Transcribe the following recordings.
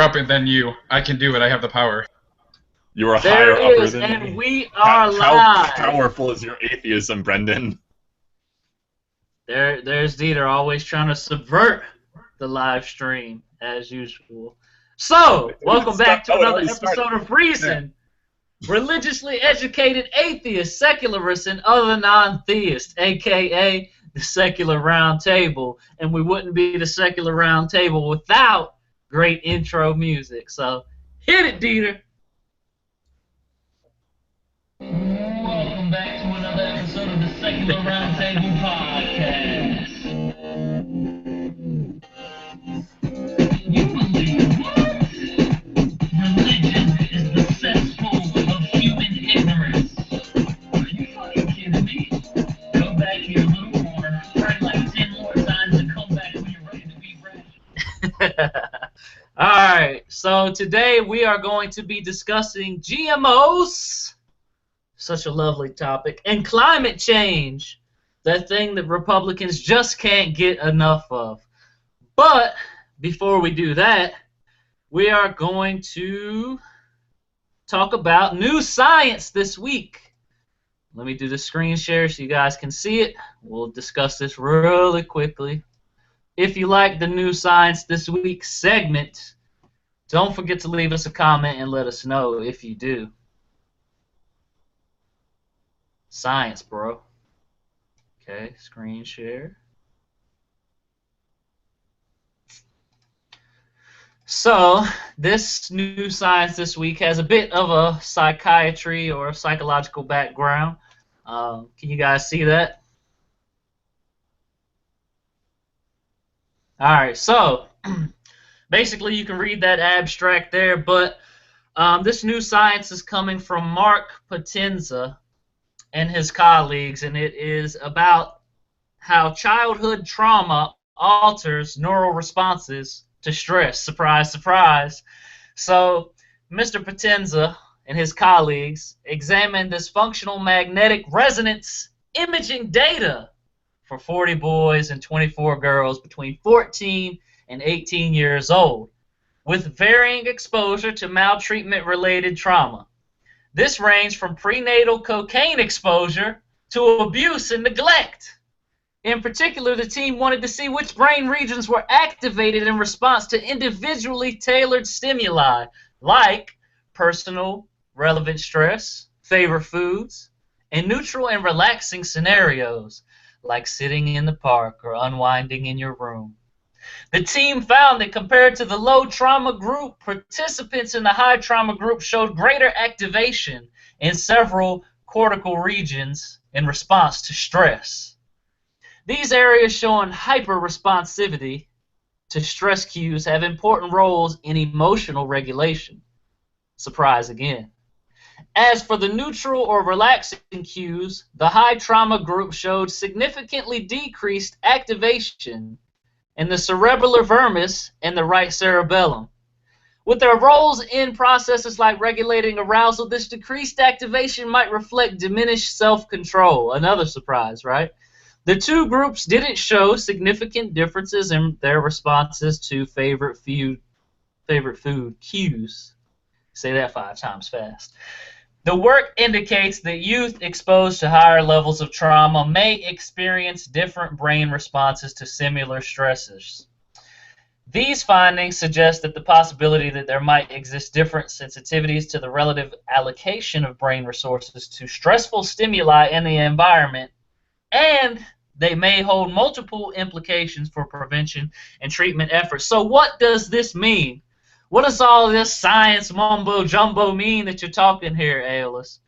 up than you. I can do it. I have the power. You are There higher upper is, than and me. we are How live. powerful is your atheism, Brendan? There's Dieter always trying to subvert the live stream as usual. So, welcome back to Oh, it another already started. episode of Reason. Religiously educated atheists, secularists, and other non-theists, aka the Secular Round Table. And we wouldn't be the Secular Round Table without great intro music. So, hit it, Dieter. Welcome back to another episode of the Secular Roundtable Podcast. You believe what? Religion is the cesspool of human ignorance. Are you fucking kidding me? Go back to your little corner, pray like 10 more times, and come back when you're ready to be rational. Alright, so today we are going to be discussing GMOs. Such a lovely topic. And climate change, that thing that Republicans just can't get enough of. But before we do that, we are going to talk about new science this week. Let me do the screen share so you guys can see it. We'll discuss this really quickly. If you like the new science this week segment, don't forget to leave us a comment and let us know if you do. Science, bro. Okay, screen share. So, this new science this week has a bit of a psychiatry or psychological background. Can you guys see that? Alright, so, basically you can read that abstract there, but this new science is coming from Mark Potenza and his colleagues, and it is about how childhood trauma alters neural responses to stress. Surprise, surprise. So, Mr. Potenza and his colleagues examined this functional magnetic resonance imaging data for 40 boys and 24 girls between 14 and 18 years old with varying exposure to maltreatment-related trauma. This ranged from prenatal cocaine exposure to abuse and neglect. In particular, the team wanted to see which brain regions were activated in response to individually tailored stimuli, like personal relevant stress, favorite foods, and neutral and relaxing scenarios, like sitting in the park or unwinding in your room. The team found that compared to the low trauma group, participants in the high trauma group showed greater activation in several cortical regions in response to stress. These areas showing hyper-responsivity to stress cues have important roles in emotional regulation. Surprise again. As for the neutral or relaxing cues, the high trauma group showed significantly decreased activation in the cerebellar vermis and the right cerebellum. With their roles in processes like regulating arousal, this decreased activation might reflect diminished self-control. Another surprise, right? The two groups didn't show significant differences in their responses to favorite food cues. Say that 5 times fast. The work indicates that youth exposed to higher levels of trauma may experience different brain responses to similar stressors. These findings suggest that the possibility that there might exist different sensitivities to the relative allocation of brain resources to stressful stimuli in the environment, and they may hold multiple implications for prevention and treatment efforts. So what does this mean? What does all this science mumbo-jumbo mean that you're talking here, Aeolus?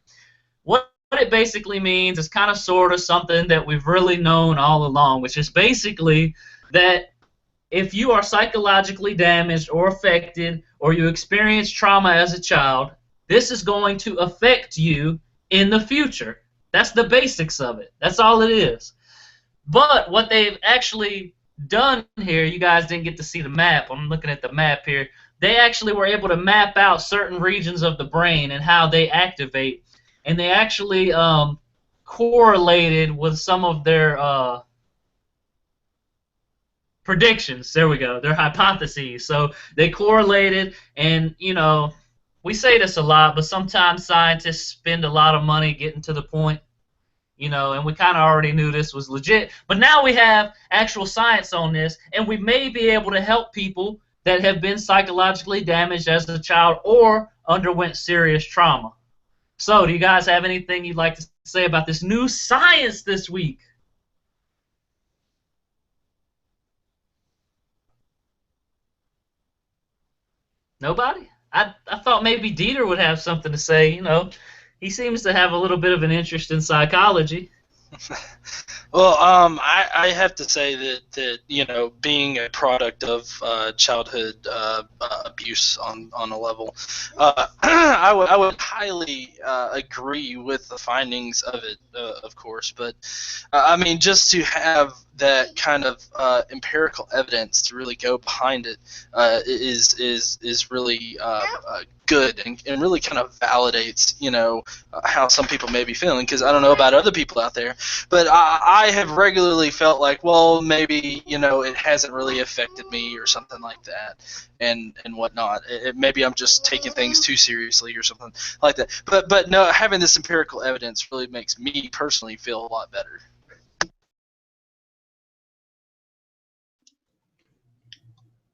What it basically means is kind of sort of something that we've really known all along, which is basically that if you are psychologically damaged or affected or you experience trauma as a child, this is going to affect you in the future. That's the basics of it. That's all it is. But what they've actually done here, you guys didn't get to see the map. I'm looking at the map here. They actually were able to map out certain regions of the brain and how they activate, and they actually correlated with some of their predictions. There we go. They're hypotheses. So they correlated, and we say this a lot, but sometimes scientists spend a lot of money getting to the point. And we kind of already knew this was legit. But now we have actual science on this, and we may be able to help people that have been psychologically damaged as a child or underwent serious trauma. So, do you guys have anything you'd like to say about this new science this week? Nobody? I thought maybe Dieter would have something to say. He seems to have a little bit of an interest in psychology. Well, I have to say that being a product of childhood abuse on a level, I would highly agree with the findings of it, of course. But I mean, just to have that kind of empirical evidence to really go behind it is really good and really kind of validates how some people may be feeling, because I don't know about other people out there, but I have regularly felt like, well, maybe it hasn't really affected me or something like that and whatnot. Maybe I'm just taking things too seriously or something like that, but no, having this empirical evidence really makes me personally feel a lot better.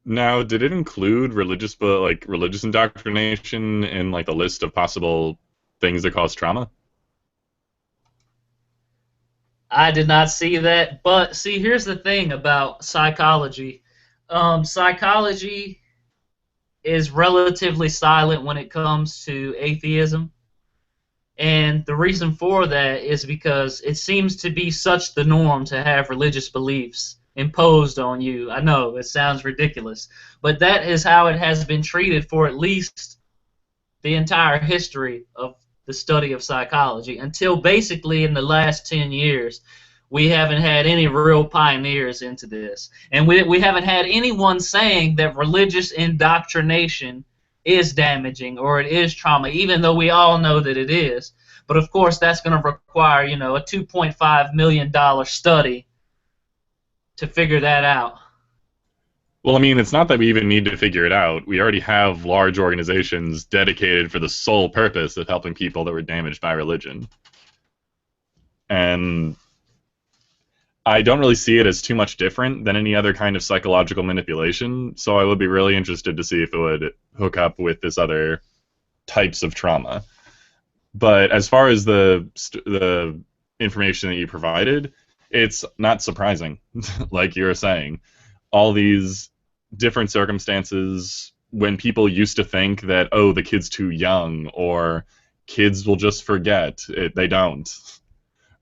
Now, did it include religious indoctrination in the list of possible things that cause trauma? I did not see that, but see, here's the thing about psychology. Psychology is relatively silent when it comes to atheism, and the reason for that is because it seems to be such the norm to have religious beliefs imposed on you. I know it sounds ridiculous, but that is how it has been treated for at least the entire history of the study of psychology, until basically in the last 10 years we haven't had any real pioneers into this, and we haven't had anyone saying that religious indoctrination is damaging or it is trauma, even though we all know that it is. But of course that's going to require a $2.5 million study to figure that out. Well, I mean, it's not that we even need to figure it out. We already have large organizations dedicated for the sole purpose of helping people that were damaged by religion. And I don't really see it as too much different than any other kind of psychological manipulation, so I would be really interested to see if it would hook up with this other types of trauma. But as far as the information that you provided, it's not surprising, like you were saying. All these different circumstances when people used to think that, oh, the kid's too young, or kids will just forget. They don't.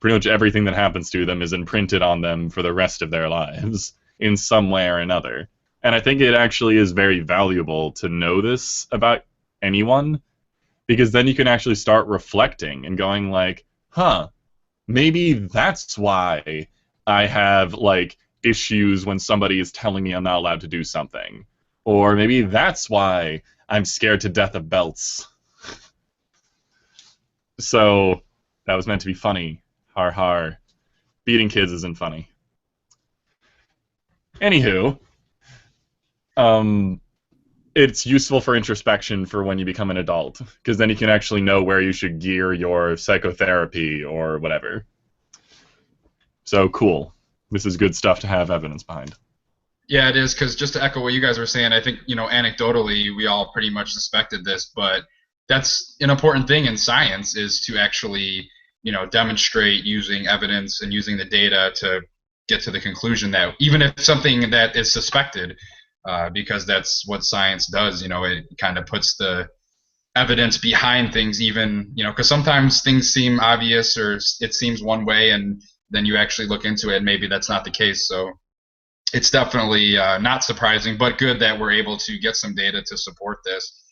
Pretty much everything that happens to them is imprinted on them for the rest of their lives in some way or another. And I think it actually is very valuable to know this about anyone, because then you can actually start reflecting and going like, huh, maybe that's why I have issues when somebody is telling me I'm not allowed to do something. Or maybe that's why I'm scared to death of belts. So that was meant to be funny. Har har. Beating kids isn't funny. Anywho, it's useful for introspection for when you become an adult, because then you can actually know where you should gear your psychotherapy or whatever. So cool. This is good stuff to have evidence behind. Yeah, it is, because just to echo what you guys were saying, I think, anecdotally, we all pretty much suspected this, but that's an important thing in science, is to actually, demonstrate using evidence and using the data to get to the conclusion that even if something that is suspected, because that's what science does, it kind of puts the evidence behind things, even, because sometimes things seem obvious or it seems one way, and then you actually look into it and maybe that's not the case. So it's definitely not surprising, but good that we're able to get some data to support this.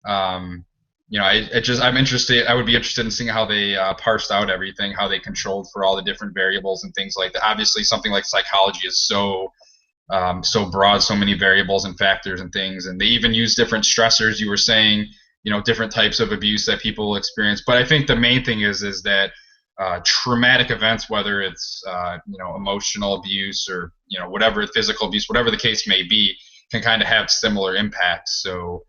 I'm interested. I would be interested in seeing how they parsed out everything, how they controlled for all the different variables and things like that. Obviously, something like psychology is so broad, so many variables and factors and things, and they even use different stressors. You were saying, different types of abuse that people experience. But I think the main thing is that traumatic events, whether it's emotional abuse or whatever, physical abuse, whatever the case may be, can kind of have similar impacts. So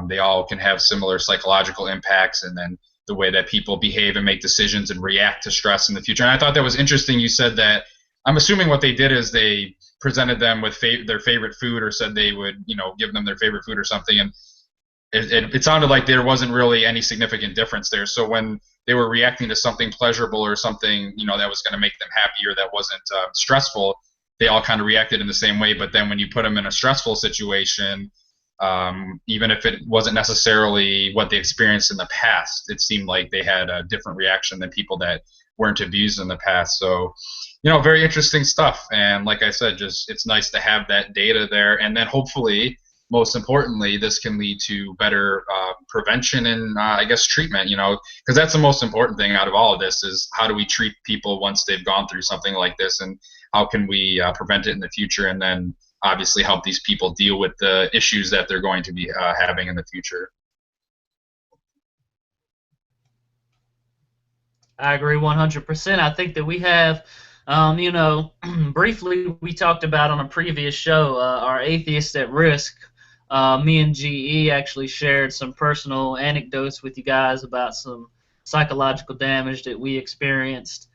they all can have similar psychological impacts, and then the way that people behave and make decisions and react to stress in the future. And I thought that was interesting. You said that, I'm assuming what they did is they presented them with their favorite food, or said they would, give them their favorite food or something. And it sounded like there wasn't really any significant difference there. So when they were reacting to something pleasurable or something, that was going to make them happy or that wasn't stressful, they all kind of reacted in the same way. But then when you put them in a stressful situation, even if it wasn't necessarily what they experienced in the past, it seemed like they had a different reaction than people that weren't abused in the past. So, very interesting stuff. And like I said, just it's nice to have that data there. And then hopefully, most importantly, this can lead to better prevention and, I guess, treatment, because that's the most important thing out of all of this is how do we treat people once they've gone through something like this, and how can we prevent it in the future, and then obviously help these people deal with the issues that they're going to be having in the future. I agree 100%. I think that we have, briefly we talked about on a previous show, our Atheists at Risk. Me and GE actually shared some personal anecdotes with you guys about some psychological damage that we experienced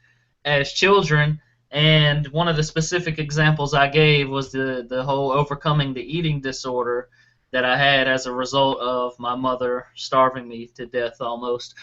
as children. And one of the specific examples I gave was the whole overcoming the eating disorder that I had as a result of my mother starving me to death almost.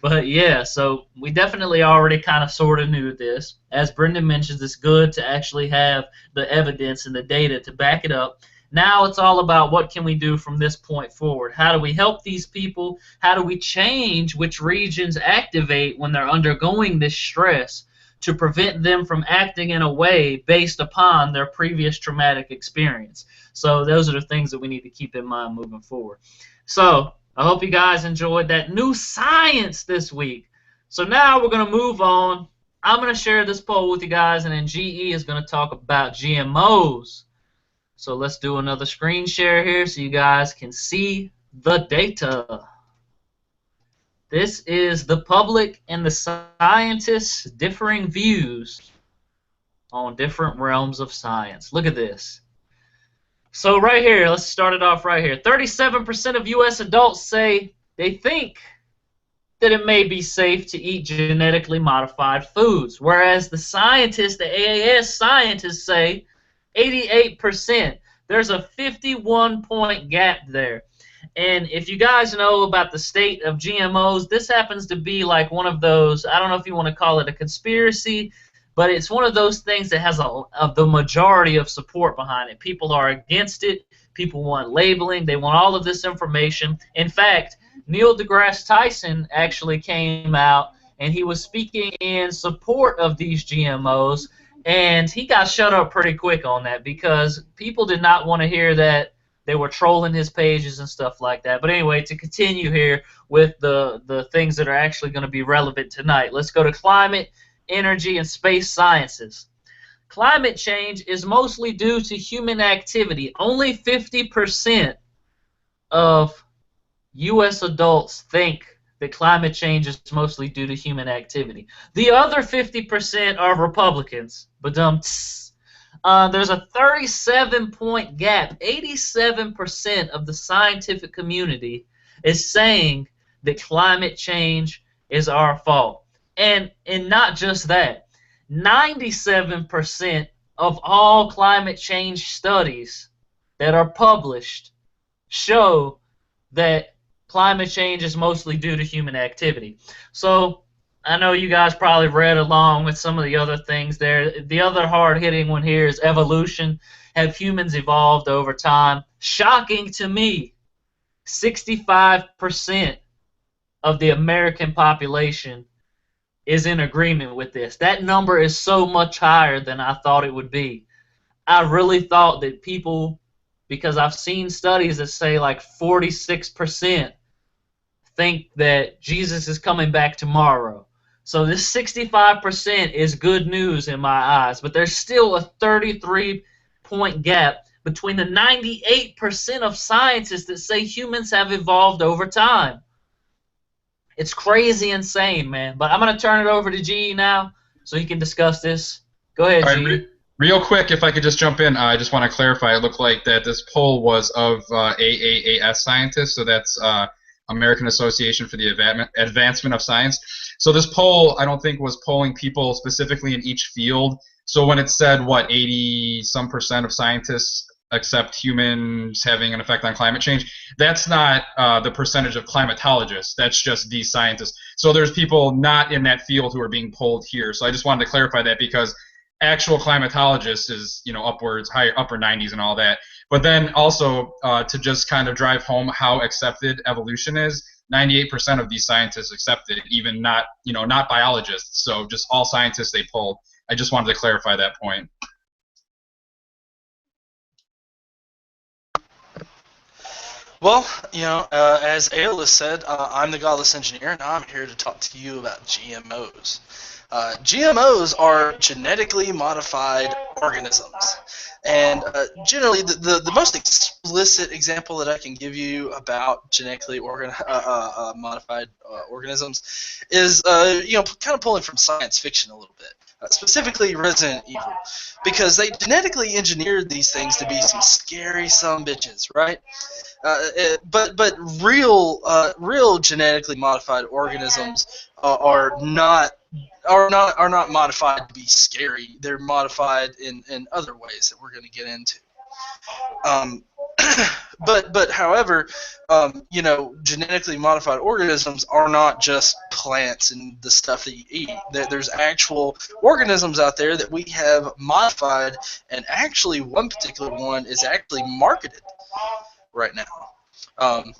But yeah, so we definitely already kind of sort of knew this. As Brendan mentions, it's good to actually have the evidence and the data to back it up. Now it's all about what can we do from this point forward. How do we help these people? How do we change which regions activate when they're undergoing this stress to prevent them from acting in a way based upon their previous traumatic experience? So those are the things that we need to keep in mind moving forward. So I hope you guys enjoyed that new science this week. So now we're going to move on. I'm going to share this poll with you guys, and then GE is going to talk about GMOs. So let's do another screen share here so you guys can see the data. This is the public and the scientists' differing views on different realms of science. Look at this. So right here, let's start it off right here. 37% of U.S. adults say they think that it may be safe to eat genetically modified foods, whereas the scientists, the AAS scientists, say 88%. There's a 51-point gap there. And if you guys know about the state of GMOs, this happens to be like one of those, I don't know if you want to call it a conspiracy, but it's one of those things that has the majority of support behind it. People are against it. People want labeling. They want all of this information. In fact, Neil deGrasse Tyson actually came out, and he was speaking in support of these GMOs, and he got shut up pretty quick on that because people did not want to hear that. They were trolling his pages and stuff like that. But anyway, to continue here with the things that are actually going to be relevant tonight, let's go to climate, energy, and space sciences. Climate change is mostly due to human activity. Only 50% of U.S. adults think that climate change is mostly due to human activity. The other 50% are Republicans. There's a 37-point gap. 87% of the scientific community is saying that climate change is our fault. And not just that, 97% of all climate change studies that are published show that climate change is mostly due to human activity. So I know you guys probably read along with some of the other things there. The other hard-hitting one here is evolution. Have humans evolved over time? Shocking to me, 65% of the American population is in agreement with this. That number is so much higher than I thought it would be. I really thought that people, because I've seen studies that say like 46% think that Jesus is coming back tomorrow. So this 65% is good news in my eyes, but there's still a 33-point gap between the 98% of scientists that say humans have evolved over time. It's crazy insane, man. But I'm going to turn it over to G now so he can discuss this. Go ahead, All G. right, real quick, if I could just jump in, I just want to clarify. It looked like that this poll was of AAAS scientists, so that's American Association for the Advancement of Science. So this poll, I don't think was polling people specifically in each field. So when it said, what, 80-some% of scientists accept humans having an effect on climate change, that's not the percentage of climatologists. That's just these scientists. So there's people not in that field who are being polled here. So I just wanted to clarify that because actual climatologists is, upwards, higher, upper 90s and all that. But then also to just kind of drive home how accepted evolution is, 98% of these scientists accept it, even not biologists. So just all scientists they polled. I just wanted to clarify that point. Well, as Ayla said, I'm the Godless Engineer, and I'm here to talk to you about GMOs. GMOs are genetically modified organisms. And generally, the most explicit example that I can give you about genetically modified organisms is, kind of pulling from science fiction a little bit. Specifically Resident Evil, because they genetically engineered these things to be some scary sumbitches, right? But real genetically modified organisms are not modified to be scary. They're modified in other ways that we're going to get into. However, genetically modified organisms are not just plants and the stuff that you eat. There's actual organisms out there that we have modified, and actually one particular one is actually marketed right now. Hold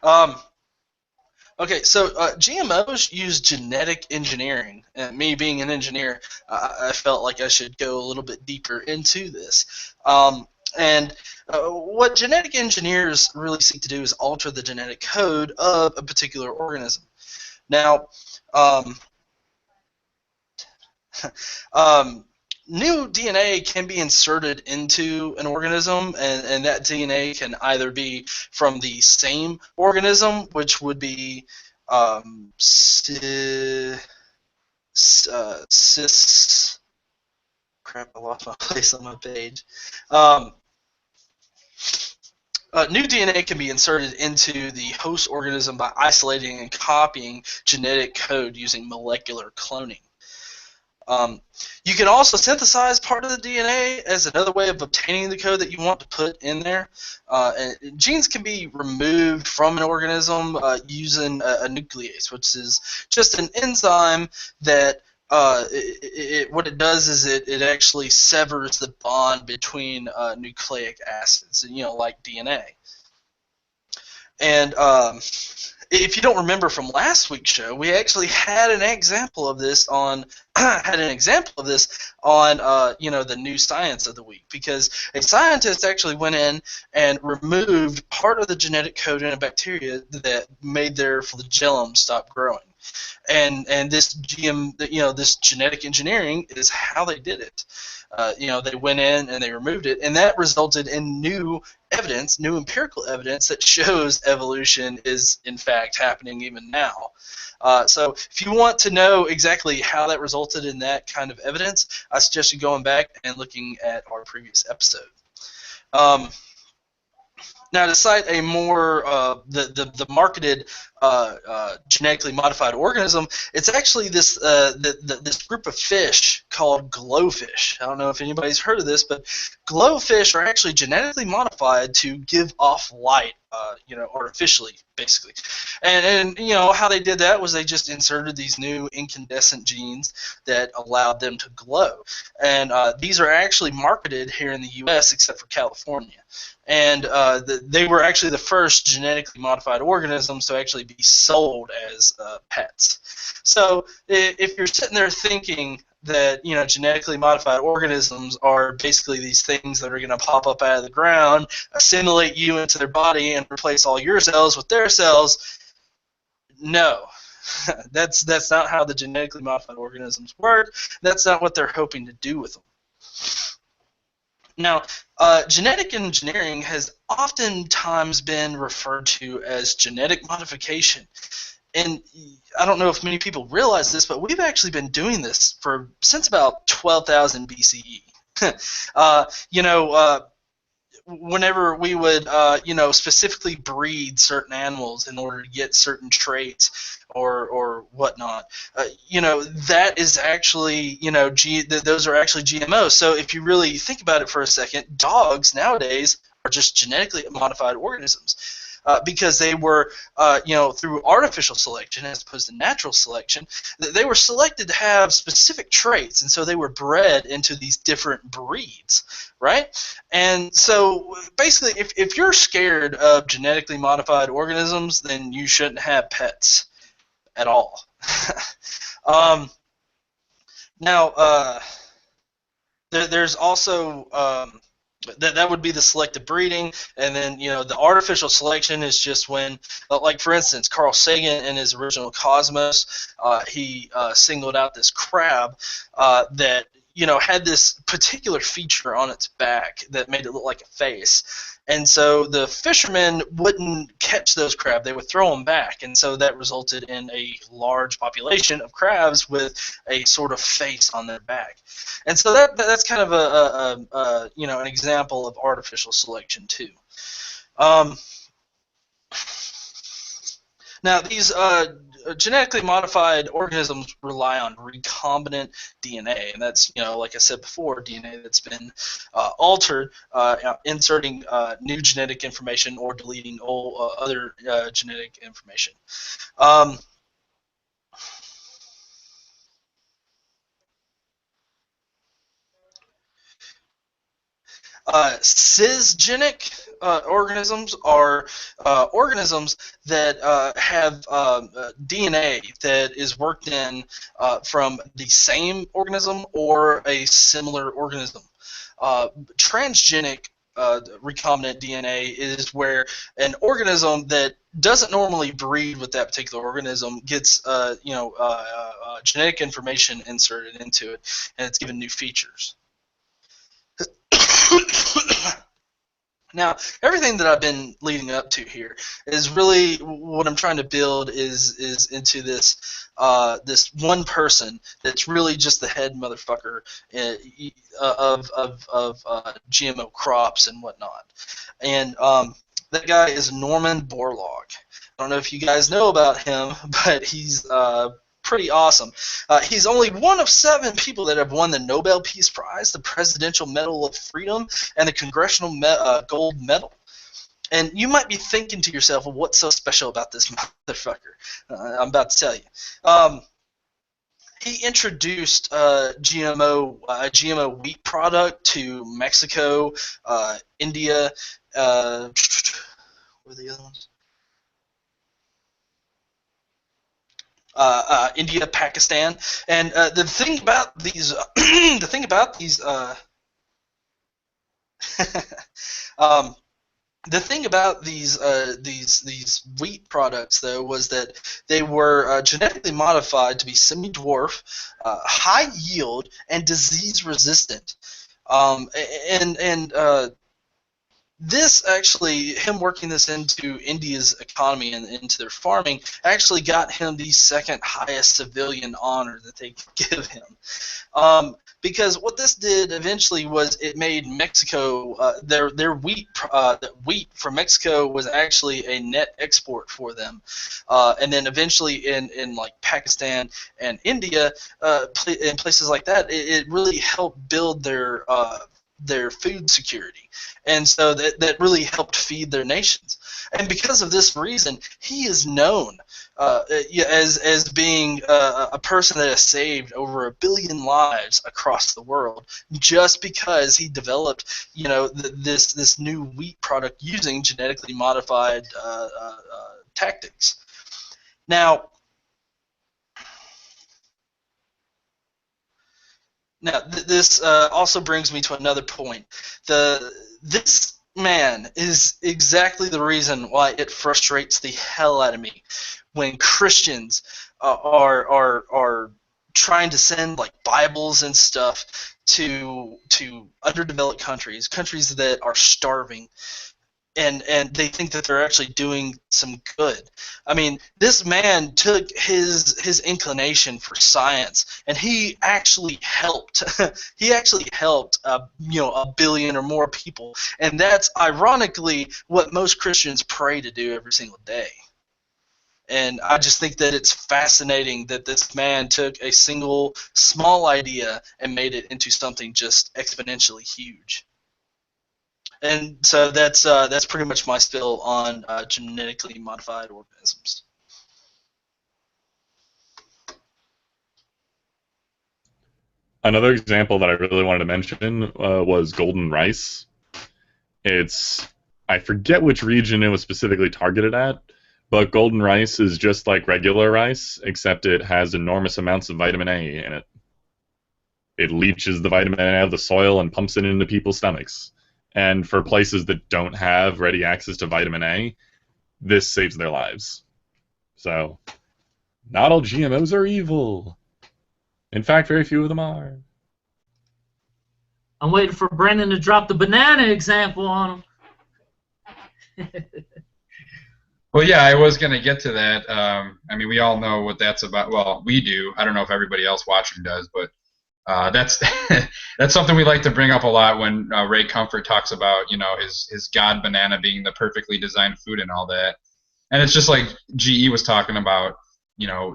on. Okay, so GMOs use genetic engineering, and me being an engineer, I felt like I should go a little bit deeper into this. What genetic engineers really seek to do is alter the genetic code of a particular organism. Now, new DNA can be inserted into an organism, and that DNA can either be from the same organism, which would be crap, I lost my place on my page. New DNA can be inserted into the host organism by isolating and copying genetic code using molecular cloning. You can also synthesize part of the DNA as another way of obtaining the code that you want to put in there. And genes can be removed from an organism using a nuclease, which is just an enzyme that what it does is it actually severs the bond between nucleic acids, like DNA. And if you don't remember from last week's show, we actually had an example of this on the new science of the week, because a scientist actually went in and removed part of the genetic code in a bacteria that made their flagellum stop growing. And this this genetic engineering is how they did it. They went in and they removed it, and that resulted in new empirical evidence that shows evolution is in fact happening even now. So if you want to know exactly how that resulted in that kind of evidence, I suggest you going back and looking at our previous episode. Now, to cite a more the marketed genetically modified organism, it's actually this this group of fish called glowfish. I don't know if anybody's heard of this, but glowfish are actually genetically modified to give off light, artificially, basically. And how they did that was they just inserted these new incandescent genes that allowed them to glow. And these are actually marketed here in the U.S. except for California. And they were actually the first genetically modified organisms to actually be sold as pets. So if you're sitting there thinking that genetically modified organisms are basically these things that are going to pop up out of the ground, assimilate you into their body, and replace all your cells with their cells, no. That's not how the genetically modified organisms work. That's not what they're hoping to do with them. Now, genetic engineering has oftentimes been referred to as genetic modification. And I don't know if many people realize this, but we've actually been doing this since about 12,000 BCE. Whenever we would, specifically breed certain animals in order to get certain traits or whatnot, that is actually, those are actually GMOs. So if you really think about it for a second, dogs nowadays are just genetically modified organisms. Because they were, through artificial selection as opposed to natural selection, they were selected to have specific traits, and so they were bred into these different breeds, right? And so basically, if you're scared of genetically modified organisms, then you shouldn't have pets at all. Now, there's also that would be the selective breeding, and then the artificial selection is just when, like for instance, Carl Sagan in his original Cosmos, he singled out this crab that had this particular feature on its back that made it look like a face. And so the fishermen wouldn't catch those crab; they would throw them back, and so that resulted in a large population of crabs with a sort of face on their back. And so that's kind of an example of artificial selection too. Now these genetically modified organisms rely on recombinant DNA, and that's, like I said before, DNA that's been altered, inserting new genetic information or deleting old other genetic information. Cisgenic organisms are organisms that have DNA that is worked in from the same organism or a similar organism. Transgenic recombinant DNA is where an organism that doesn't normally breed with that particular organism gets genetic information inserted into it, and it's given new features. Now, everything that I've been leading up to here is really what I'm trying to build is into this this one person that's really just the head motherfucker of GMO crops and whatnot. And that guy is Norman Borlaug. I don't know if you guys know about him, but he's pretty awesome. He's only one of 7 people that have won the Nobel Peace Prize, the Presidential Medal of Freedom, and the Congressional Gold Medal. And you might be thinking to yourself, well, what's so special about this motherfucker? I'm about to tell you. He introduced GMO wheat product to Mexico, India, what were the other ones? India, Pakistan, and the thing about these, the thing about these wheat products, though, was that they were genetically modified to be semi-dwarf, high yield, and disease resistant, this actually, him working this into India's economy and into their farming, actually got him the second highest civilian honor that they could give him. Because what this did eventually was it made Mexico, their wheat from Mexico was actually a net export for them. And then eventually in like Pakistan and India, in places like that, it really helped build their food security, and so that really helped feed their nations. And because of this reason, he is known as being a person that has saved over 1 billion lives across the world, just because he developed, this new wheat product using genetically modified tactics. Now, this also brings me to another point. This man is exactly the reason why it frustrates the hell out of me when Christians are trying to send like Bibles and stuff to underdeveloped countries that are starving, and they think that they're actually doing some good. I mean, this man took his inclination for science, and he actually helped. He actually helped, a billion or more people, and that's ironically what most Christians pray to do every single day. And I just think that it's fascinating that this man took a single small idea and made it into something just exponentially huge. And so that's pretty much my spill on genetically modified organisms. Another example that I really wanted to mention was golden rice. I forget which region it was specifically targeted at, but golden rice is just like regular rice, except it has enormous amounts of vitamin A in it. It leaches the vitamin A out of the soil and pumps it into people's stomachs. And for places that don't have ready access to vitamin A, this saves their lives. So, not all GMOs are evil. In fact, very few of them are. I'm waiting for Brendan to drop the banana example on him. Well, yeah, I was going to get to that. I mean, we all know what that's about. Well, we do. I don't know if everybody else watching does, but that's that's something we like to bring up a lot when Ray Comfort talks about, his God banana being the perfectly designed food and all that. And it's just like GE was talking about,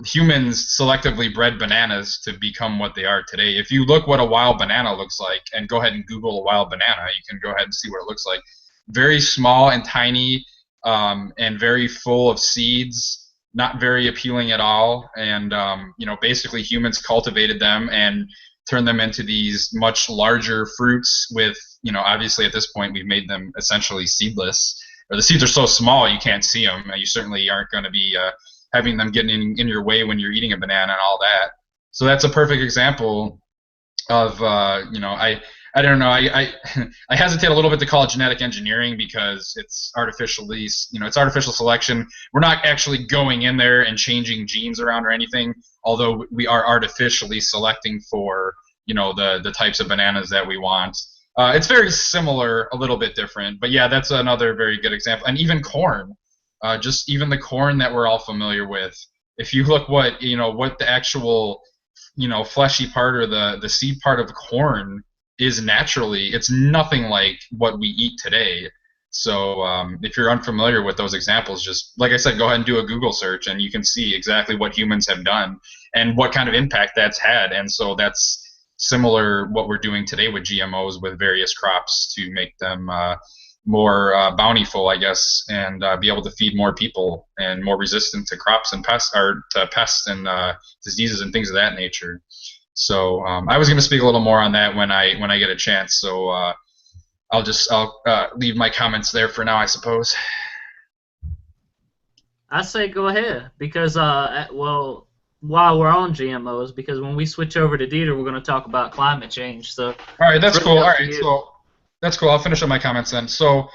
humans selectively bred bananas to become what they are today. If you look what a wild banana looks like and go ahead and Google a wild banana, you can go ahead and see what it looks like. Very small and tiny, and very full of seeds, not very appealing at all. And, basically humans cultivated them and turned them into these much larger fruits with, obviously at this point we've made them essentially seedless. Or the seeds are so small you can't see them. You certainly aren't going to be having them getting in your way when you're eating a banana and all that. So that's a perfect example of, I don't know. I hesitate a little bit to call it genetic engineering because it's artificially, it's artificial selection. We're not actually going in there and changing genes around or anything, although we are artificially selecting for, the types of bananas that we want. It's very similar, a little bit different, but yeah, that's another very good example. And even corn, just even the corn that we're all familiar with. If you look what the actual, fleshy part or the seed part of corn is naturally, it's nothing like what we eat today. So if you're unfamiliar with those examples, just like I said, go ahead and do a Google search and you can see exactly what humans have done and what kind of impact that's had. And so that's similar what we're doing today with GMOs with various crops to make them more bountiful, I guess, and be able to feed more people and more resistant to crops and pests, or to pests and diseases and things of that nature. So I was going to speak a little more on that when I get a chance. So I'll leave my comments there for now, I suppose. I say go ahead because while we're on GMOs, because when we switch over to Dieter, we're going to talk about climate change. So all right, that's really cool. All right, so that's cool. I'll finish up my comments then. So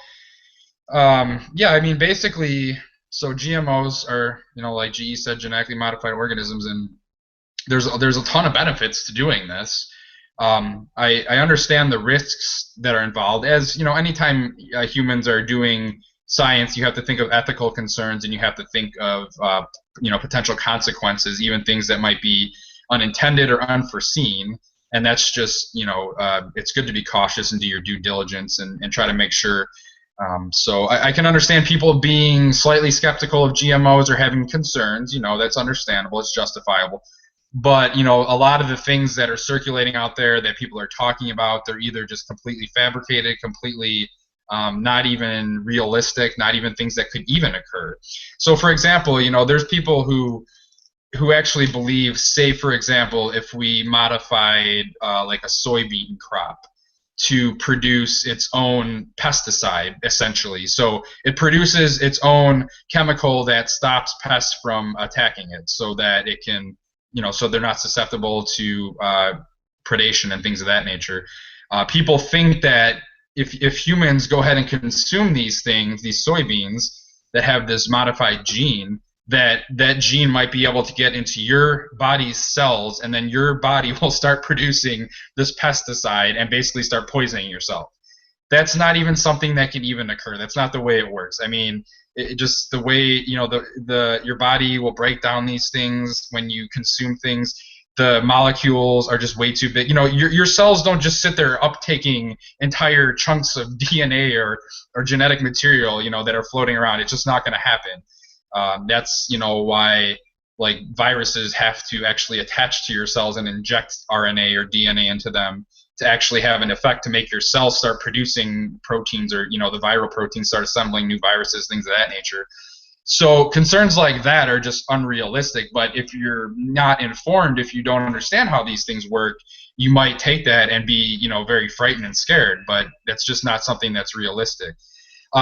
yeah, I mean basically, so GMOs are like GE said, genetically modified organisms, and there's a ton of benefits to doing this. I understand the risks that are involved. As anytime humans are doing science, you have to think of ethical concerns and you have to think of potential consequences, even things that might be unintended or unforeseen. And that's just it's good to be cautious and do your due diligence and try to make sure. So I can understand people being slightly skeptical of GMOs or having concerns. That's understandable. It's justifiable. But a lot of the things that are circulating out there that people are talking about, they're either just completely fabricated, completely not even realistic, not even things that could even occur. So, for example, there's people who actually believe, say, for example, if we modified like a soybean crop to produce its own pesticide, essentially. So it produces its own chemical that stops pests from attacking it so that it can so they're not susceptible to predation and things of that nature. People think that if humans go ahead and consume these things, these soybeans that have this modified gene, that gene might be able to get into your body's cells, and then your body will start producing this pesticide and basically start poisoning yourself. That's not even something that can even occur. That's not the way it works. I mean, just the way, your body will break down these things when you consume things. The molecules are just way too big. Your cells don't just sit there uptaking entire chunks of DNA or genetic material, that are floating around. It's just not going to happen. That's why like viruses have to actually attach to your cells and inject RNA or DNA into them to actually have an effect to make your cells start producing proteins, or the viral proteins start assembling new viruses, things of that nature. So concerns like that are just unrealistic. But if you're not informed, if you don't understand how these things work, you might take that and be very frightened and scared. But that's just not something that's realistic.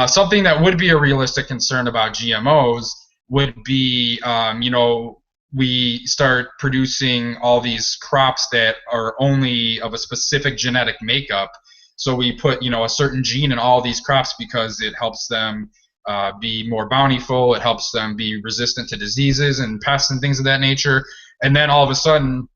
Something that would be a realistic concern about GMOs would be, we start producing all these crops that are only of a specific genetic makeup. So we put, a certain gene in all these crops because it helps them be more bountiful. It helps them be resistant to diseases and pests and things of that nature. And then all of a sudden,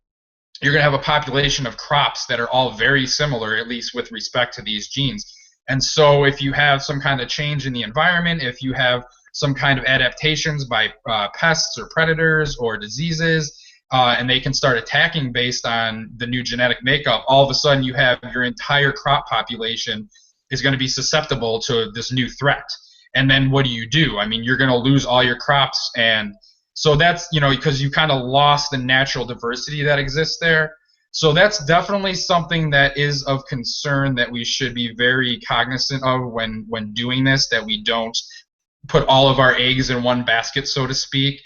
you're going to have a population of crops that are all very similar, at least with respect to these genes. And so if you have some kind of change in the environment, if you have some kind of adaptations by pests or predators or diseases, and they can start attacking based on the new genetic makeup, all of a sudden you have your entire crop population is going to be susceptible to this new threat. And then what do? I mean, you're going to lose all your crops. And so that's, because you kind of lost the natural diversity that exists there. So that's definitely something that is of concern that we should be very cognizant of when doing this, that we don't put all of our eggs in one basket, so to speak,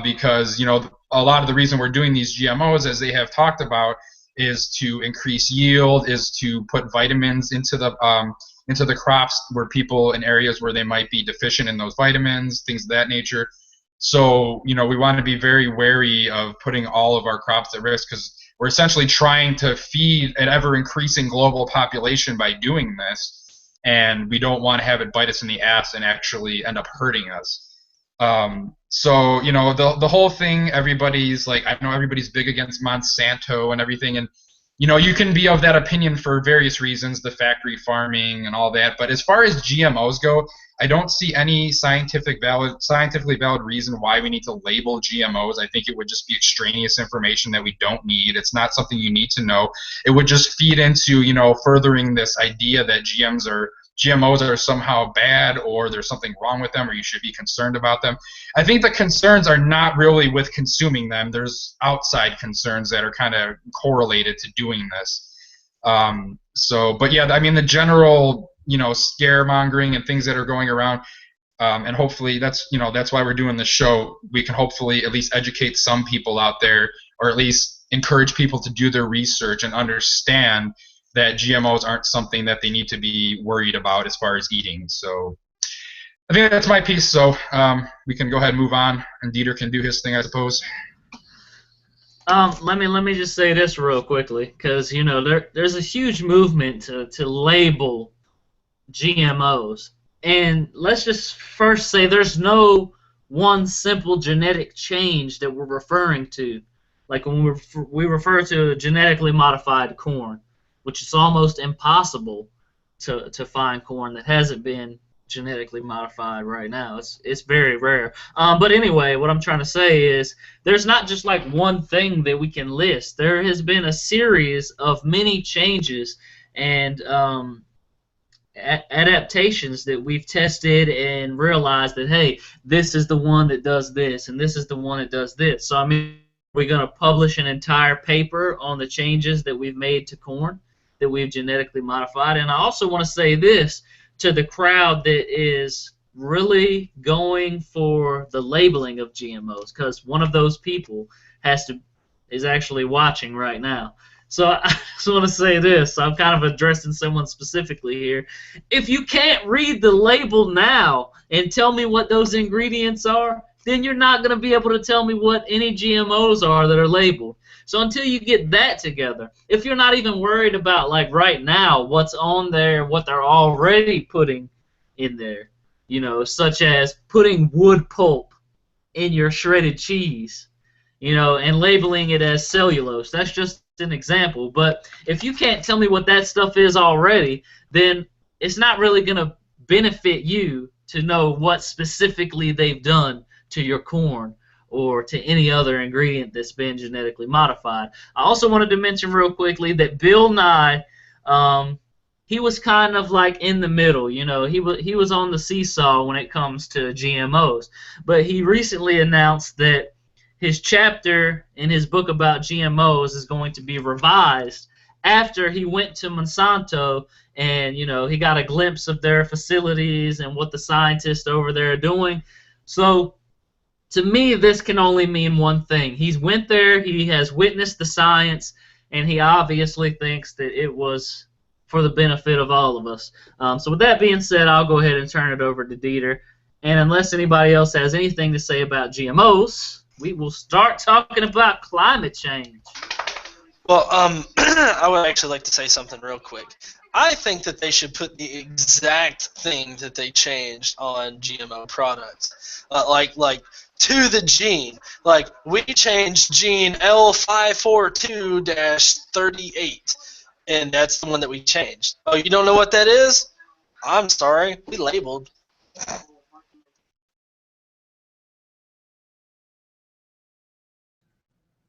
because a lot of the reason we're doing these GMOs, as they have talked about, is to increase yield, is to put vitamins into the crops where people in areas where they might be deficient in those vitamins, things of that nature. So we want to be very wary of putting all of our crops at risk, because we're essentially trying to feed an ever-increasing global population by doing this, and we don't want to have it bite us in the ass and actually end up hurting us. So the whole thing, everybody's like, I know everybody's big against Monsanto and everything, and you can be of that opinion for various reasons, the factory farming and all that. But as far as GMOs go, I don't see any scientifically valid reason why we need to label GMOs. I think it would just be extraneous information that we don't need. It's not something you need to know. It would just feed into, furthering this idea that GMOs are somehow bad, or there's something wrong with them, or you should be concerned about them. I think the concerns are not really with consuming them. There's outside concerns that are kind of correlated to doing this. But yeah, I mean, the general, scaremongering and things that are going around, and hopefully that's why we're doing this show. We can hopefully at least educate some people out there, or at least encourage people to do their research and understand that GMOs aren't something that they need to be worried about as far as eating. So I think that's my piece. So we can go ahead and move on, and Dieter can do his thing, I suppose. Let me just say this real quickly, because there's a huge movement to label GMOs, and let's just first say there's no one simple genetic change that we're referring to. Like when we refer to genetically modified corn, which is almost impossible to find corn that hasn't been genetically modified right now. It's very rare. But anyway, what I'm trying to say is there's not just like one thing that we can list. There has been a series of many changes and adaptations that we've tested and realized that, hey, this is the one that does this, and this is the one that does this. So, I mean, we're going to publish an entire paper on the changes that we've made to corn that we've genetically modified. And I also want to say this to the crowd that is really going for the labeling of GMOs, because one of those people is actually watching right now. So I just want to say this. I'm kind of addressing someone specifically here. If you can't read the label now and tell me what those ingredients are, then you're not going to be able to tell me what any GMOs are that are labeled. So until you get that together, if you're not even worried about, like right now, what's on there, what they're already putting in there, such as putting wood pulp in your shredded cheese, and labeling it as cellulose. That's just an example. But if you can't tell me what that stuff is already, then it's not really going to benefit you to know what specifically they've done to your corn or to any other ingredient that's been genetically modified. I also wanted to mention real quickly that Bill Nye, he was kind of like in the middle. He was on the seesaw when it comes to GMOs. But he recently announced that his chapter in his book about GMOs is going to be revised after he went to Monsanto and, he got a glimpse of their facilities and what the scientists over there are doing. So, to me, this can only mean one thing. He's went there, he has witnessed the science, and he obviously thinks that it was for the benefit of all of us. So with that being said, I'll go ahead and turn it over to Dieter. And unless anybody else has anything to say about GMOs, we will start talking about climate change. Well, I would actually like to say something real quick. I think that they should put the exact thing that they changed on GMO products, like to the gene. Like, we changed gene L542-38, and that's the one that we changed. Oh, you don't know what that is? I'm sorry, we labeled.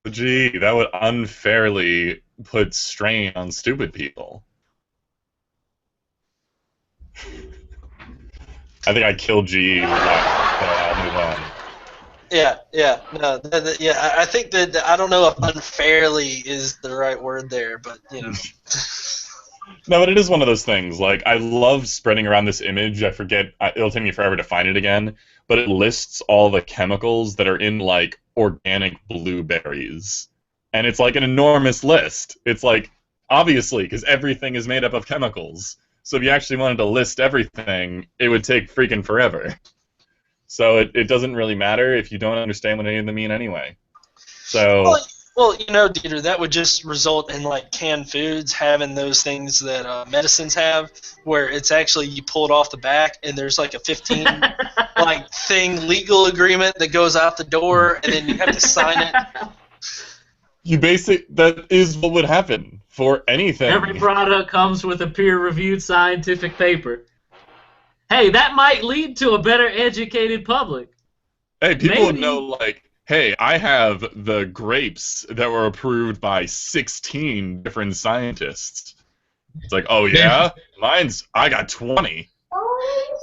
Gee, that would unfairly put strain on stupid people. I think I killed GE with that, so I'll move on. I think that, I don't know if unfairly is the right word there, but, No, but it is one of those things. Like, I love spreading around this image. I forget, it'll take me forever to find it again, but it lists all the chemicals that are in, like, organic blueberries. And it's like an enormous list. It's like, obviously, because everything is made up of chemicals. So if you actually wanted to list everything, it would take freaking forever. So it doesn't really matter if you don't understand what any of them mean anyway. So... Well, Dieter, that would just result in, like, canned foods having those things that medicines have, where it's actually you pull it off the back and there's like a 15 thing legal agreement that goes out the door, and then you have to sign it. That is what would happen for anything. Every product comes with a peer-reviewed scientific paper. Hey, that might lead to a better educated public. Hey, people would know, like, hey, I have the grapes that were approved by 16 different scientists. It's like, oh yeah? I got 20.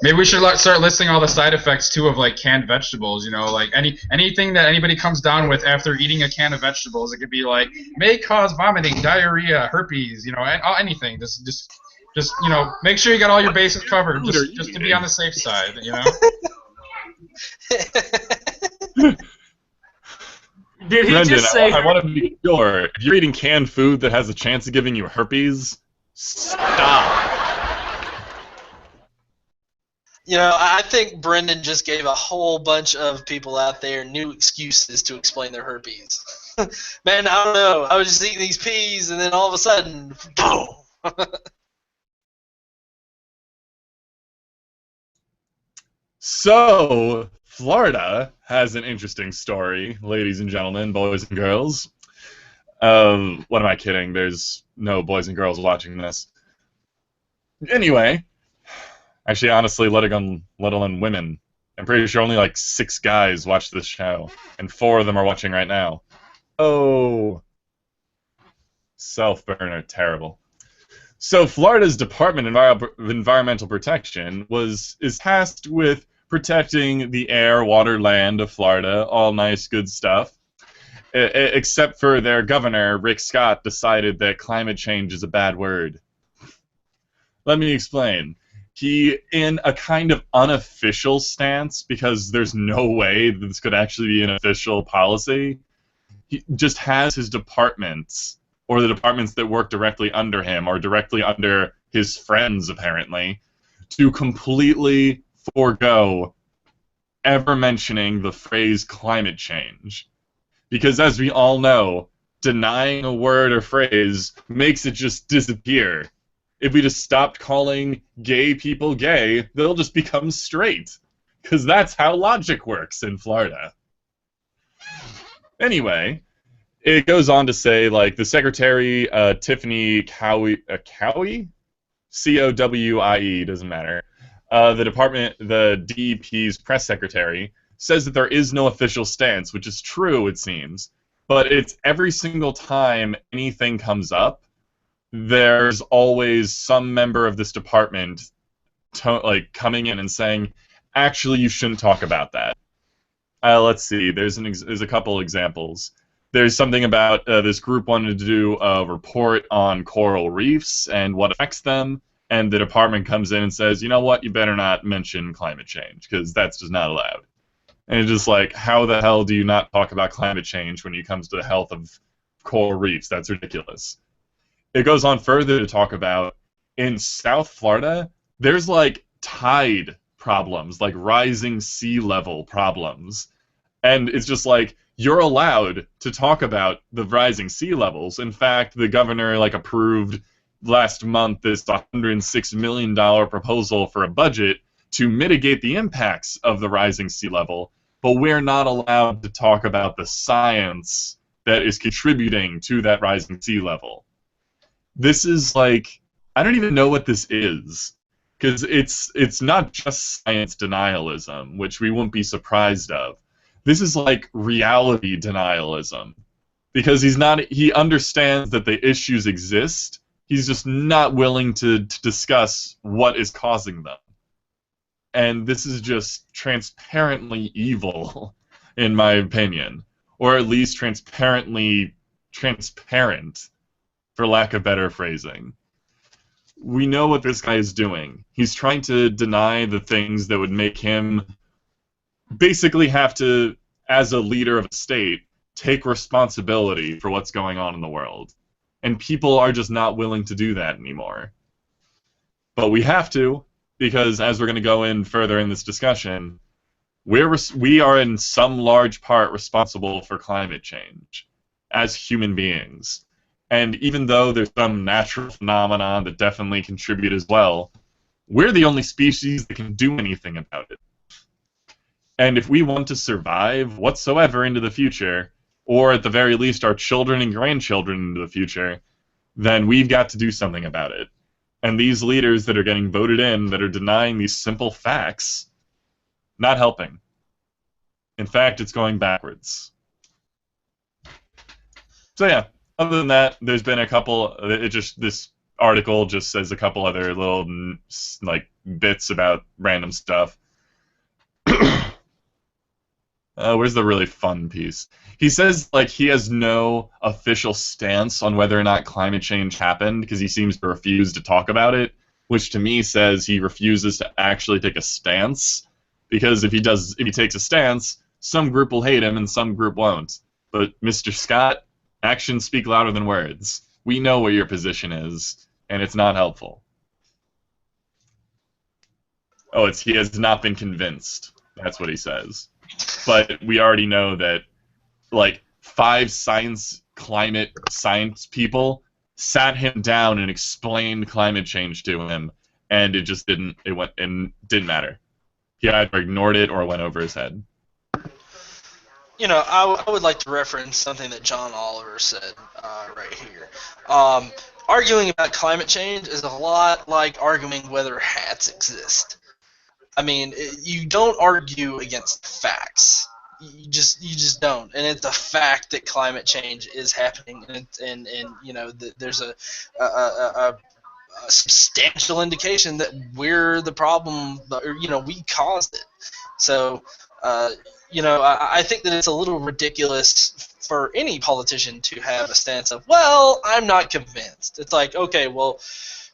Maybe we should start listing all the side effects, too, of, like, canned vegetables, like anything that anybody comes down with after eating a can of vegetables. It could be, like, may cause vomiting, diarrhea, herpes, anything. Just make sure you got all your bases covered, just to be on the safe side, Did he Brendan, just say... I want to be sure. If you're eating canned food that has a chance of giving you herpes, stop. I think Brendan just gave a whole bunch of people out there new excuses to explain their herpes. Man, I don't know. I was just eating these peas, and then all of a sudden, boom. So, Florida has an interesting story, ladies and gentlemen, boys and girls. What am I kidding? There's no boys and girls watching this. Anyway, actually, honestly, let alone women. I'm pretty sure only like 6 guys watch this show, and 4 of them are watching right now. Oh, self-burner, terrible. So, Florida's Department of Environmental Protection is tasked with protecting the air, water, land of Florida, all nice, good stuff. Except for their governor, Rick Scott, decided that climate change is a bad word. Let me explain. He, in a kind of unofficial stance, because there's no way that this could actually be an official policy, he just has his departments, or the departments that work directly under him, or directly under his friends, apparently, to completely forego ever mentioning the phrase climate change. Because as we all know, denying a word or phrase makes it just disappear. If we just stopped calling gay people gay, they'll just become straight. Because that's how logic works in Florida. Anyway, it goes on to say, like, the secretary, Tiffany Cowie, Cowie, doesn't matter. The DEP's press secretary says that there is no official stance, which is true, it seems. But it's every single time anything comes up, there's always some member of this department coming in and saying, actually, you shouldn't talk about that. Let's see. There's a couple examples. There's something about this group wanted to do a report on coral reefs and what affects them, and the department comes in and says, you know what, you better not mention climate change, because that's just not allowed. And it's just like, how the hell do you not talk about climate change when it comes to the health of coral reefs? That's ridiculous. It goes on further to talk about, in South Florida, there's like tide problems, like rising sea level problems. And it's just like, you're allowed to talk about the rising sea levels. In fact, the governor approved last month this $106 million proposal for a budget to mitigate the impacts of the rising sea level, but we're not allowed to talk about the science that is contributing to that rising sea level. This is like, I don't even know what this is, because it's not just science denialism, which we wouldn't be surprised of. This is like reality denialism, because he understands that the issues exist. He's just not willing to discuss what is causing them. And this is just transparently evil, in my opinion. Or at least transparently transparent, for lack of better phrasing. We know what this guy is doing. He's trying to deny the things that would make him basically have to, as a leader of a state, take responsibility for what's going on in the world. And people are just not willing to do that anymore. But we have to, because as we're going to go in further in this discussion, we are in some large part responsible for climate change as human beings. And even though there's some natural phenomenon that definitely contribute as well, we're the only species that can do anything about it. And if we want to survive whatsoever into the future, or at the very least our children and grandchildren into the future, then we've got to do something about it. And these leaders that are getting voted in, that are denying these simple facts, not helping. In fact, it's going backwards. So yeah, other than that, there's been a couple, this article just says a couple other little, bits about random stuff. Where's the really fun piece? He says, he has no official stance on whether or not climate change happened, because he seems to refuse to talk about it, which to me says he refuses to actually take a stance, because if he takes a stance, some group will hate him and some group won't. But Mr. Scott, actions speak louder than words. We know what your position is, and it's not helpful. Oh, he has not been convinced. That's what he says. But we already know that, 5 climate science people sat him down and explained climate change to him, and it just didn't matter. He either ignored it or it went over his head. I would like to reference something that John Oliver said right here. Arguing about climate change is a lot like arguing whether hats exist. I mean, you don't argue against facts. You just don't, and it's a fact that climate change is happening, and there's a substantial indication that we're the problem, or we caused it. So, I think that it's a little ridiculous for any politician to have a stance of, well, I'm not convinced. It's like, okay, well,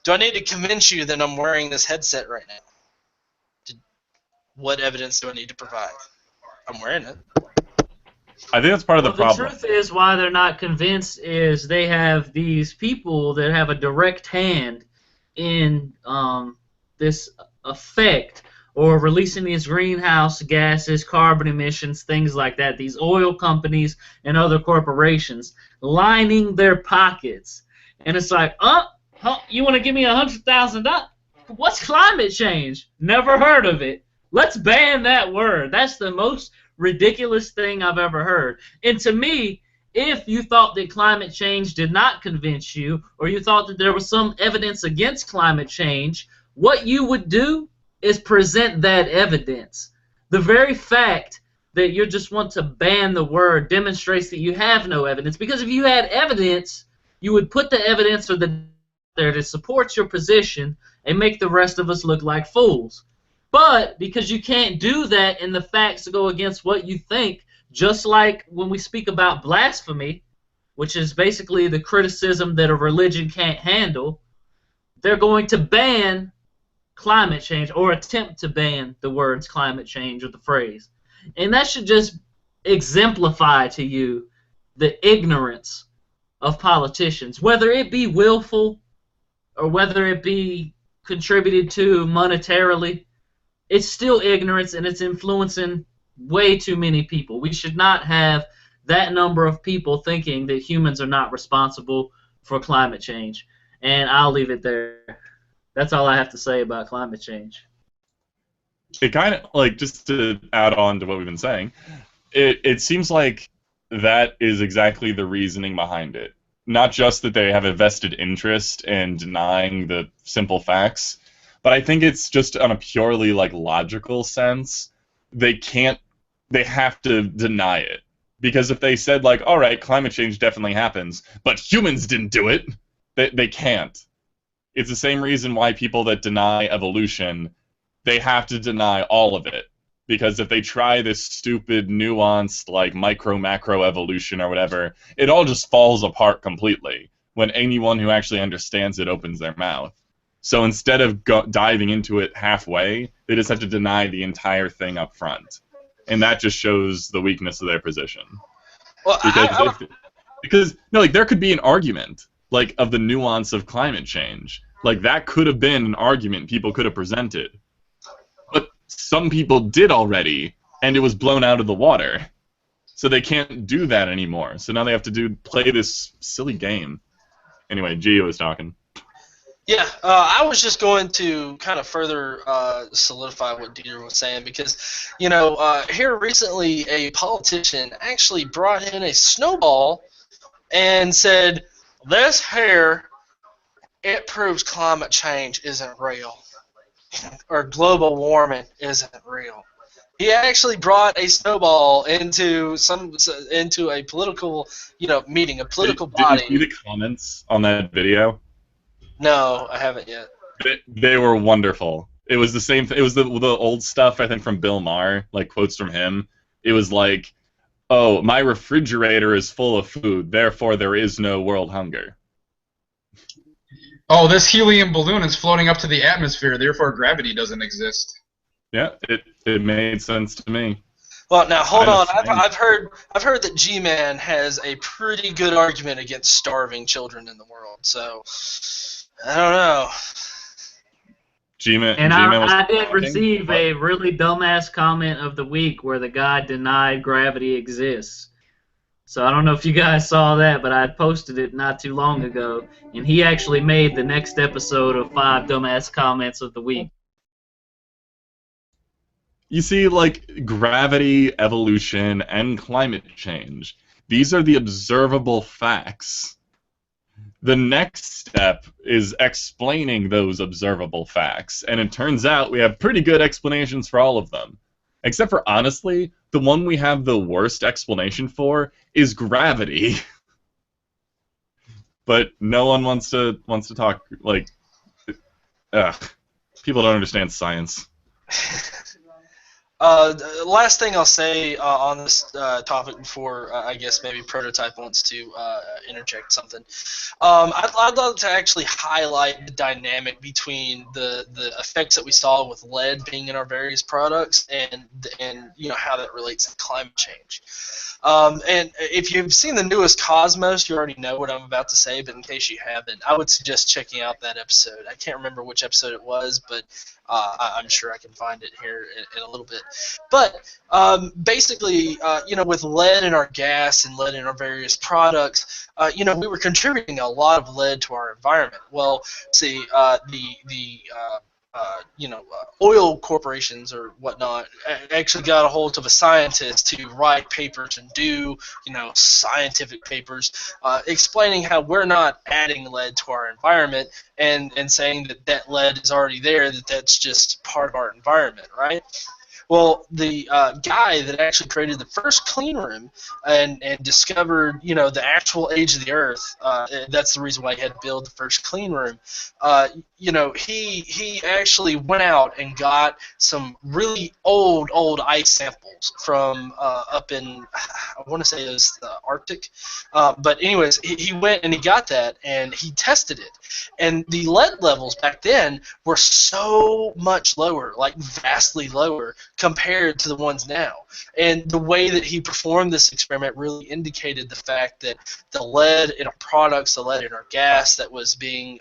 do I need to convince you that I'm wearing this headset right now? What evidence do I need to provide? I'm wearing it. I think that's part of the problem. The truth is, why they're not convinced is they have these people that have a direct hand in this effect, or releasing these greenhouse gases, carbon emissions, things like that. These oil companies and other corporations lining their pockets. And it's like, you want to give me $100,000? What's climate change? Never heard of it. Let's ban that word. That's the most ridiculous thing I've ever heard. And to me, if you thought that climate change did not convince you, or you thought that there was some evidence against climate change, what you would do is present that evidence. The very fact that you just want to ban the word demonstrates that you have no evidence. Because if you had evidence, you would put the evidence there to support your position and make the rest of us look like fools. But because you can't do that and the facts go against what you think, just like when we speak about blasphemy, which is basically the criticism that a religion can't handle, they're going to ban climate change or attempt to ban the words climate change or the phrase. And that should just exemplify to you the ignorance of politicians, whether it be willful or whether it be contributed to monetarily. It's still ignorance, and it's influencing way too many people. We should not have that number of people thinking that humans are not responsible for climate change. And I'll leave it there. That's all I have to say about climate change. It kind of, like, just to add on to what we've been saying, it seems like that is exactly the reasoning behind it. Not just that they have a vested interest in denying the simple facts, but I think it's just on a purely, like, logical sense. They have to deny it. Because if they said, like, all right, climate change definitely happens, but humans didn't do it, they can't. It's the same reason why people that deny evolution, they have to deny all of it. Because if they try this stupid, nuanced, like, micro-macro evolution or whatever, it all just falls apart completely when anyone who actually understands it opens their mouth. So instead of diving into it halfway, they just have to deny the entire thing up front. And that just shows the weakness of their position. Well, because no, like, there could be an argument, like, of the nuance of climate change. Like, that could have been an argument people could have presented. But some people did already, and it was blown out of the water. So they can't do that anymore. So now they have to play this silly game. Anyway, Gio was talking. Yeah, I was just going to kind of further solidify what Dieter was saying because, here recently a politician actually brought in a snowball and said, this here, it proves climate change isn't real, or global warming isn't real. He actually brought a snowball into a political, meeting, a political body. Did you see the comments on that video? No, I haven't yet. They were wonderful. It was the same. It was the old stuff, I think, from Bill Maher, like quotes from him. It was like, "Oh, my refrigerator is full of food, therefore there is no world hunger." Oh, this helium balloon is floating up to the atmosphere, therefore gravity doesn't exist. Yeah, it made sense to me. Well, now hold on. I've heard that G-Man has a pretty good argument against starving children in the world. So I don't know. G-Man, and G-Man I did receive a really dumbass comment of the week where the guy denied gravity exists. So I don't know if you guys saw that, but I posted it not too long ago, and he actually made the next episode of 5 Dumbass Comments of the Week. You see, like, gravity, evolution, and climate change. These are the observable facts. The next step is explaining those observable facts, and it turns out we have pretty good explanations for all of them. Except for, honestly, the one we have the worst explanation for is gravity. But no one wants to talk, like, people don't understand science. Last thing I'll say on this topic before I guess maybe Prototype wants to interject something. I'd love to actually highlight the dynamic between the effects that we saw with lead being in our various products and how that relates to climate change. And if you've seen the newest Cosmos, you already know what I'm about to say, but in case you haven't, I would suggest checking out that episode. I can't remember which episode it was, but I'm sure I can find it here in a little bit. But basically, with lead in our gas and lead in our various products, we were contributing a lot of lead to our environment. Well, see, the oil corporations or whatnot actually got a hold of a scientist to write papers and do, scientific papers explaining how we're not adding lead to our environment and saying that lead is already there, that's just part of our environment, right? Well, the guy that actually created the first clean room and discovered, the actual age of the Earth, that's the reason why he had to build the first clean room. He actually went out and got some really old ice samples from up in, I want to say it was the Arctic. But anyways, he went and he got that and he tested it. And the lead levels back then were so much lower, like vastly lower, compared to the ones now. And the way that he performed this experiment really indicated the fact that the lead in our products, the lead in our gas that was being,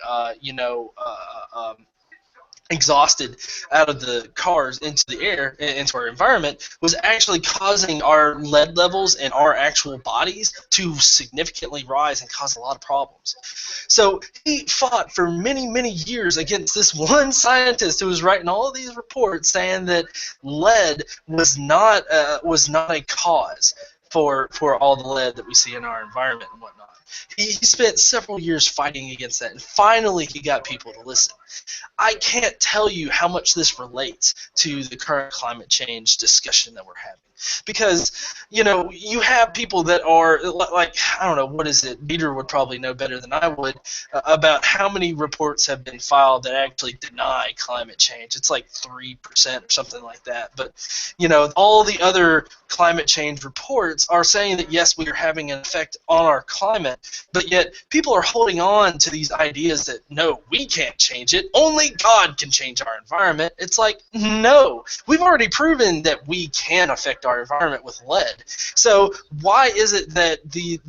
exhausted out of the cars into the air, into our environment, was actually causing our lead levels in our actual bodies to significantly rise and cause a lot of problems. So he fought for many, many years against this one scientist who was writing all of these reports saying that lead was not a cause for all the lead that we see in our environment and whatnot. He spent several years fighting against that, and finally he got people to listen. I can't tell you how much this relates to the current climate change discussion that we're having. Because, you have people that are, like, I don't know, what is it? Dieter would probably know better than I would about how many reports have been filed that actually deny climate change. It's like 3% or something like that. But, all the other climate change reports are saying that, yes, we are having an effect on our climate, but yet people are holding on to these ideas that, no, we can't change it. Only God can change our environment. It's like, no. We've already proven that we can affect our environment with lead. So why is it that the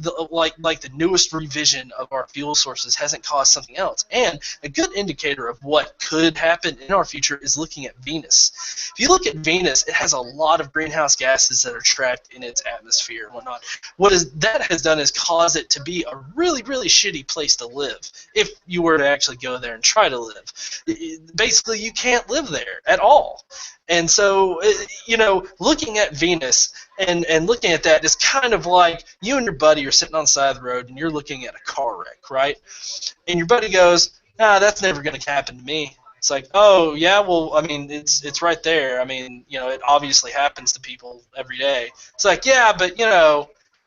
newest revision of our fuel sources hasn't caused something else? And a good indicator of what could happen in our future is looking at Venus. If you look at Venus, it has a lot of greenhouse gases that are trapped in its atmosphere and whatnot. That has done is cause it to be a really, really shitty place to live if you were to actually go there and try to live. Basically, you can't live there at all. And so, looking at Venus and looking at that is kind of like you and your buddy are sitting on the side of the road and you're looking at a car wreck, right? And your buddy goes, that's never going to happen to me. It's like, oh, yeah, well, I mean, it's right there. I mean, it obviously happens to people every day. It's like, yeah, but,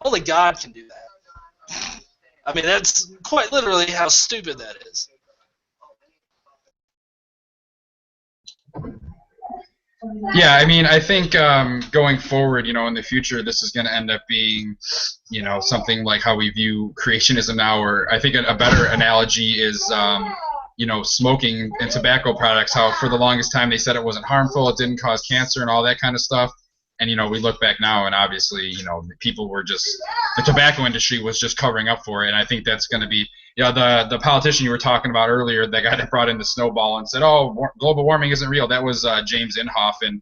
only God can do that. I mean, that's quite literally how stupid that is. Yeah, I mean, I think going forward, in the future, this is going to end up being, something like how we view creationism now, or I think a better analogy is, smoking and tobacco products, how for the longest time they said it wasn't harmful, it didn't cause cancer and all that kind of stuff. And, we look back now and obviously, people were just, the tobacco industry was just covering up for it. And I think that's going to be, the politician you were talking about earlier, the guy that brought in the snowball and said, global warming isn't real. That was James Inhofe. And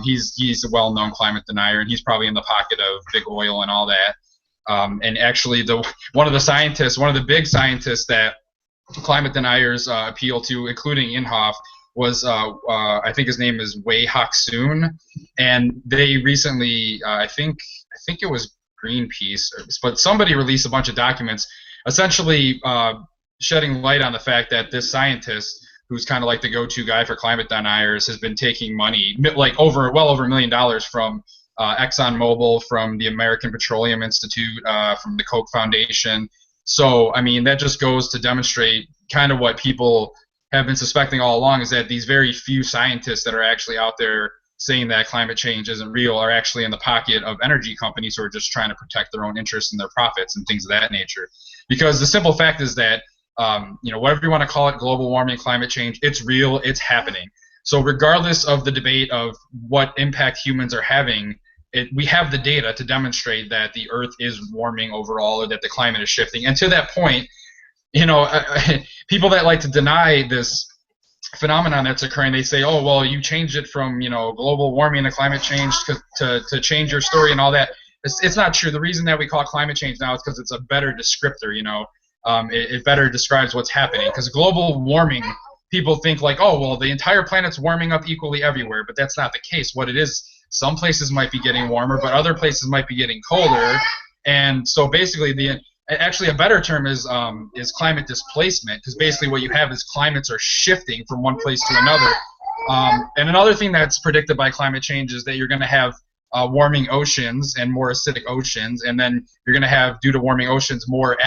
he's a well-known climate denier, and he's probably in the pocket of big oil and all that. And actually, one of the big scientists that climate deniers appeal to, including Inhofe, was I think his name is Wei Hak-soon, and they recently I think it was Greenpeace, but somebody released a bunch of documents essentially shedding light on the fact that this scientist, who's kind of like the go-to guy for climate deniers, has been taking money, like well over $1 million from ExxonMobil, from the American Petroleum Institute, from the Koch Foundation. So, I mean, that just goes to demonstrate kind of what people have been suspecting all along, is that these very few scientists that are actually out there saying that climate change isn't real are actually in the pocket of energy companies who are just trying to protect their own interests and their profits and things of that nature. Because the simple fact is that, whatever you want to call it, global warming, climate change, it's real, it's happening. So regardless of the debate of what impact humans are having, we have the data to demonstrate that the Earth is warming overall, or that the climate is shifting. And to that point, people that like to deny this phenomenon that's occurring, they say, oh, well, you changed it from, global warming to climate change to change your story and all that. It's not true. The reason that we call it climate change now is because it's a better descriptor, it better describes what's happening. Because global warming, people think like, oh, well, the entire planet's warming up equally everywhere, but that's not the case. What it is, some places might be getting warmer, but other places might be getting colder. And so basically, actually a better term is climate displacement, because basically what you have is climates are shifting from one place to another. And another thing that's predicted by climate change is that you're going to have warming oceans and more acidic oceans, and then you're going to have, due to warming oceans, more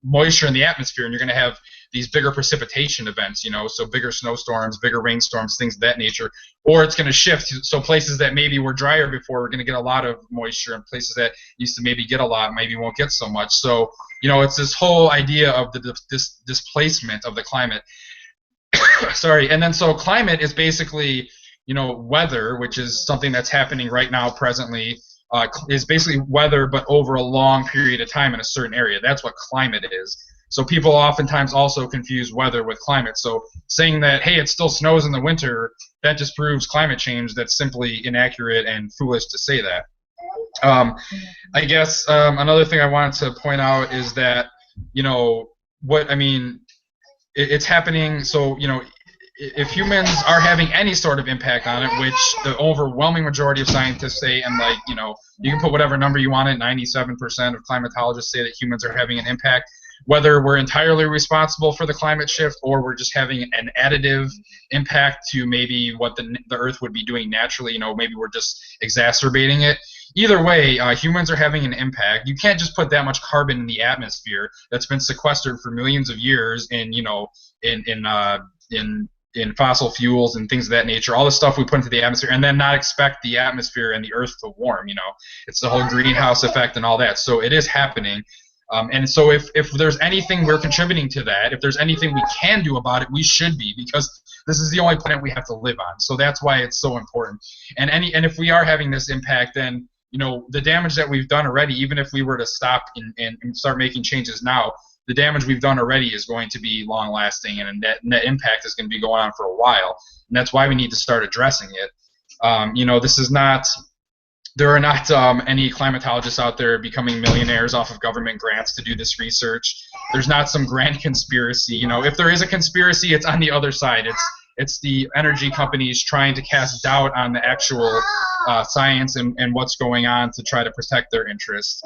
moisture in the atmosphere, and you're going to have these bigger precipitation events, so bigger snowstorms, bigger rainstorms, things of that nature. Or it's going to shift, so places that maybe were drier before are going to get a lot of moisture, and places that used to maybe get a lot maybe won't get so much. So, it's this whole idea of this displacement of the climate. Sorry, and then so climate is basically, weather, which is something that's happening right now presently, is basically weather, but over a long period of time in a certain area. That's what climate is. So people oftentimes also confuse weather with climate. So saying that, hey, it still snows in the winter, that just proves climate change. That's simply inaccurate and foolish to say that. I guess another thing I wanted to point out is that, it's happening. So, if humans are having any sort of impact on it, which the overwhelming majority of scientists say, and you can put whatever number you want in, 97% of climatologists say that humans are having an impact, whether we're entirely responsible for the climate shift or we're just having an additive impact to maybe what the Earth would be doing naturally, maybe we're just exacerbating it. Either way, humans are having an impact. You can't just put that much carbon in the atmosphere that's been sequestered for millions of years in fossil fuels and things of that nature, all the stuff we put into the atmosphere, and then not expect the atmosphere and the Earth to warm. It's the whole greenhouse effect and all that. So it is happening. And so if there's anything we're contributing to that, if there's anything we can do about it, we should be, because this is the only planet we have to live on. So that's why it's so important. And if we are having this impact, then the damage that we've done already, even if we were to stop and start making changes now, the damage we've done already is going to be long-lasting, and that impact is going to be going on for a while. And that's why we need to start addressing it. This is not. There are not any climatologists out there becoming millionaires off of government grants to do this research. There's not some grand conspiracy. If there is a conspiracy, it's on the other side. It's the energy companies trying to cast doubt on the actual science and what's going on to try to protect their interests.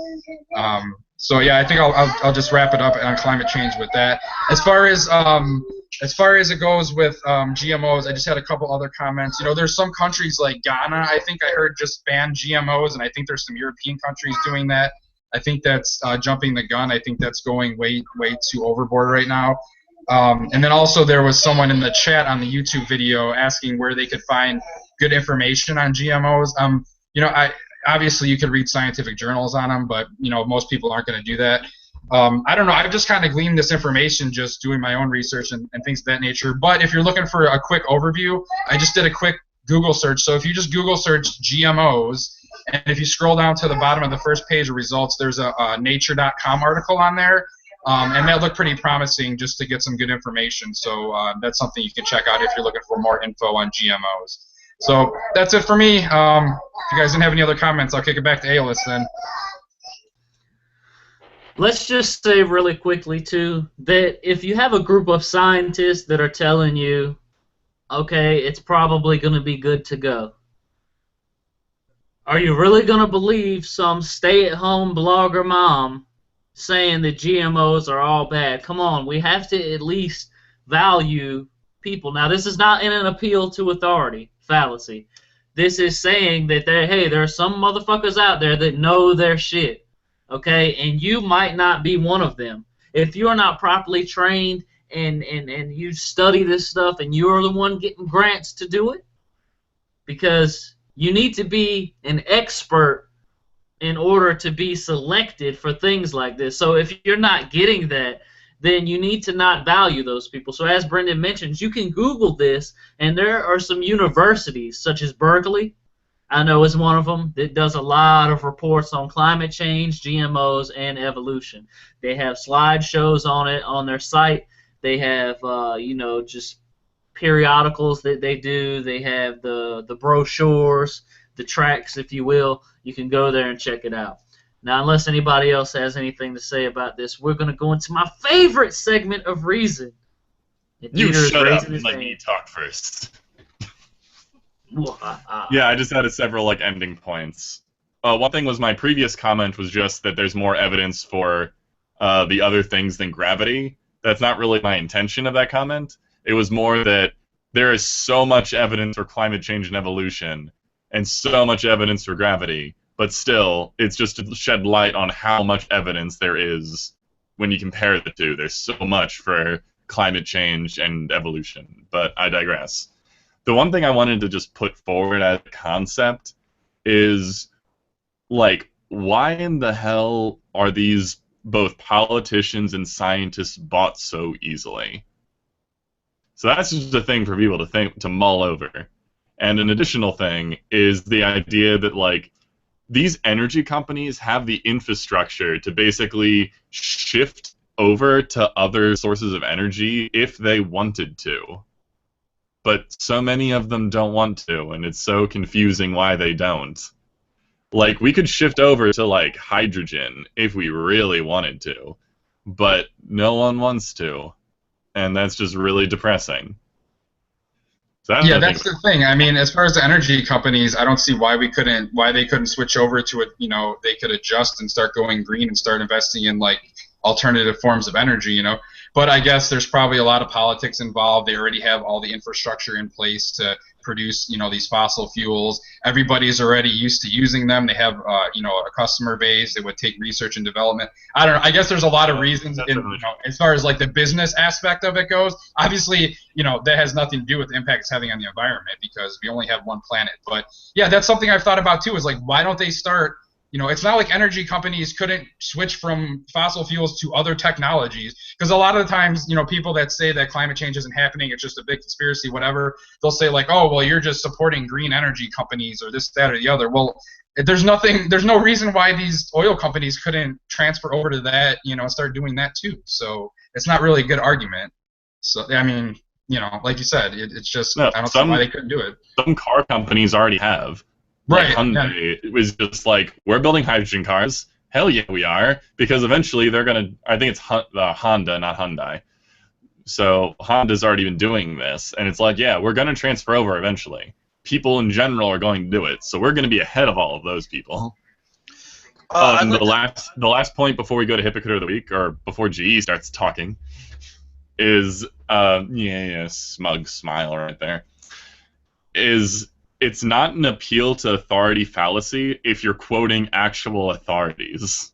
So yeah, I think I'll just wrap it up on climate change with that. As far as it goes with GMOs, I just had a couple other comments. There's some countries like Ghana, I think I heard, just ban GMOs, and I think there's some European countries doing that. I think that's jumping the gun. I think that's going way too overboard right now. And then also there was someone in the chat on the YouTube video asking where they could find good information on GMOs. Obviously you could read scientific journals on them, but most people aren't going to do that. I don't know. I've just kind of gleaned this information just doing my own research and things of that nature. But if you're looking for a quick overview, I just did a quick Google search. So if you just Google search GMOs, and if you scroll down to the bottom of the first page of results, there's a Nature.com article on there. And that looked pretty promising just to get some good information. So that's something you can check out if you're looking for more info on GMOs. So that's it for me. If you guys didn't have any other comments, I'll kick it back to Aeolus then. Let's just say really quickly, too, that if you have a group of scientists that are telling you, okay, it's probably going to be good to go, are you really going to believe some stay-at-home blogger mom saying that GMOs are all bad? Come on, we have to at least value people. Now, this is not in an appeal to authority fallacy. This is saying that there are some motherfuckers out there that know their shit. Okay, and you might not be one of them. If you're not properly trained and you study this stuff and you're the one getting grants to do it, because you need to be an expert in order to be selected for things like this. So if you're not getting that, then you need to not value those people. So as Brendan mentions, you can Google this, and there are some universities, such as Berkeley, I know is one of them, that does a lot of reports on climate change, GMOs, and evolution. They have slideshows on it on their site. They have, just periodicals that they do. They have the brochures, the tracks, if you will. You can go there and check it out. Now, unless anybody else has anything to say about this, we're going to go into my favorite segment of Reason. And You Peter is shut up raising and his let hand. me talk first. Wah-ha-ha. Yeah, I just had several like ending points. One thing was my previous comment was just that there's more evidence for the other things than gravity. That's not really my intention of that comment. It was more that there is so much evidence for climate change and evolution, and so much evidence for gravity, but still, it's just to shed light on how much evidence there is when you compare the two. There's so much for climate change and evolution, but I digress. The one thing I wanted to just put forward as a concept is, like, why in the hell are these both politicians and scientists bought so easily? So that's just a thing for people to mull over. And an additional thing is the idea that, like, these energy companies have the infrastructure to basically shift over to other sources of energy if they wanted to. But so many of them don't want to, and it's so confusing why they don't. Like, we could shift over to, like, hydrogen if we really wanted to, but no one wants to, and that's just really depressing. So that's Yeah, what I that's think. the thing. I mean, as far as the energy companies, I don't see why they couldn't switch over to it. They could adjust and start going green and start investing in like alternative forms of energy. But I guess there's probably a lot of politics involved. They already have all the infrastructure in place to produce, these fossil fuels. Everybody's already used to using them. They have, a customer base. It would take research and development. I don't know. I guess there's a lot of reasons as far as like the business aspect of it goes. Obviously, that has nothing to do with the impact it's having on the environment because we only have one planet. But yeah, that's something I've thought about too. Is like, why don't they start? It's not like energy companies couldn't switch from fossil fuels to other technologies. Because a lot of the times, people that say that climate change isn't happening, it's just a big conspiracy, whatever, they'll say like, oh, well, you're just supporting green energy companies or this, that, or the other. Well, there's no reason why these oil companies couldn't transfer over to that, and start doing that too. So it's not really a good argument. So, I mean, like you said, it's just, No, I don't see why they couldn't do it. some car companies already have. Like Right. Hyundai, it was just like, we're building hydrogen cars. Hell yeah, we are. Because eventually they're going to, I think it's Honda, not Hyundai. So Honda's already been doing this. And it's like, yeah, we're going to transfer over eventually. People in general are going to do it. So we're going to be ahead of all of those people. And the last point before we go to Hypocrite of the Week, or before GE starts talking, is, smug smile right there, is it's not an appeal to authority fallacy if you're quoting actual authorities.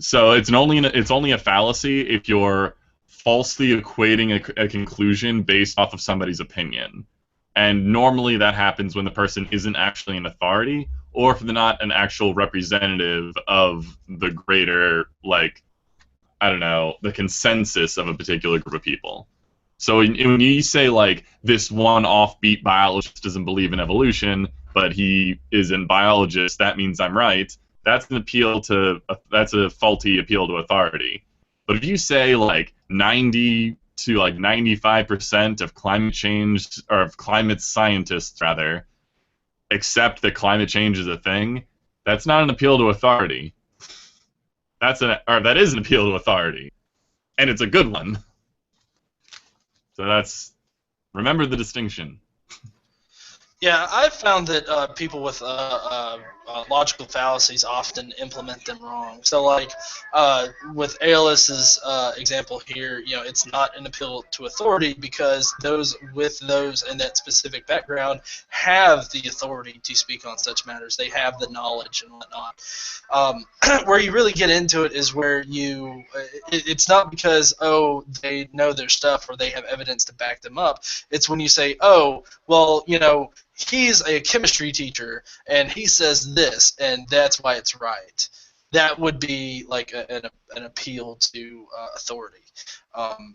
So it's only a fallacy if you're falsely equating a conclusion based off of somebody's opinion. And normally that happens when the person isn't actually an authority, or if they're not an actual representative of the greater, like, I don't know, the consensus of a particular group of people. So when you say, like, this one offbeat biologist doesn't believe in evolution, but he is a biologist, that means I'm right, that's a faulty appeal to authority. But if you say, like, 90 to, like, 95% of climate change, or of climate scientists, rather, accept that climate change is a thing, that's not an appeal to authority. That is an appeal to authority. And it's a good one. So remember the distinction. Yeah, I've found that people with logical fallacies often implement them wrong. So, like with ALS's example here, it's not an appeal to authority because those in that specific background have the authority to speak on such matters. They have the knowledge and whatnot. Where you really get into it is where it's not because, they know their stuff or they have evidence to back them up. It's when you say, oh, well, he's a chemistry teacher and he says this and that's why it's right. That would be like an appeal to authority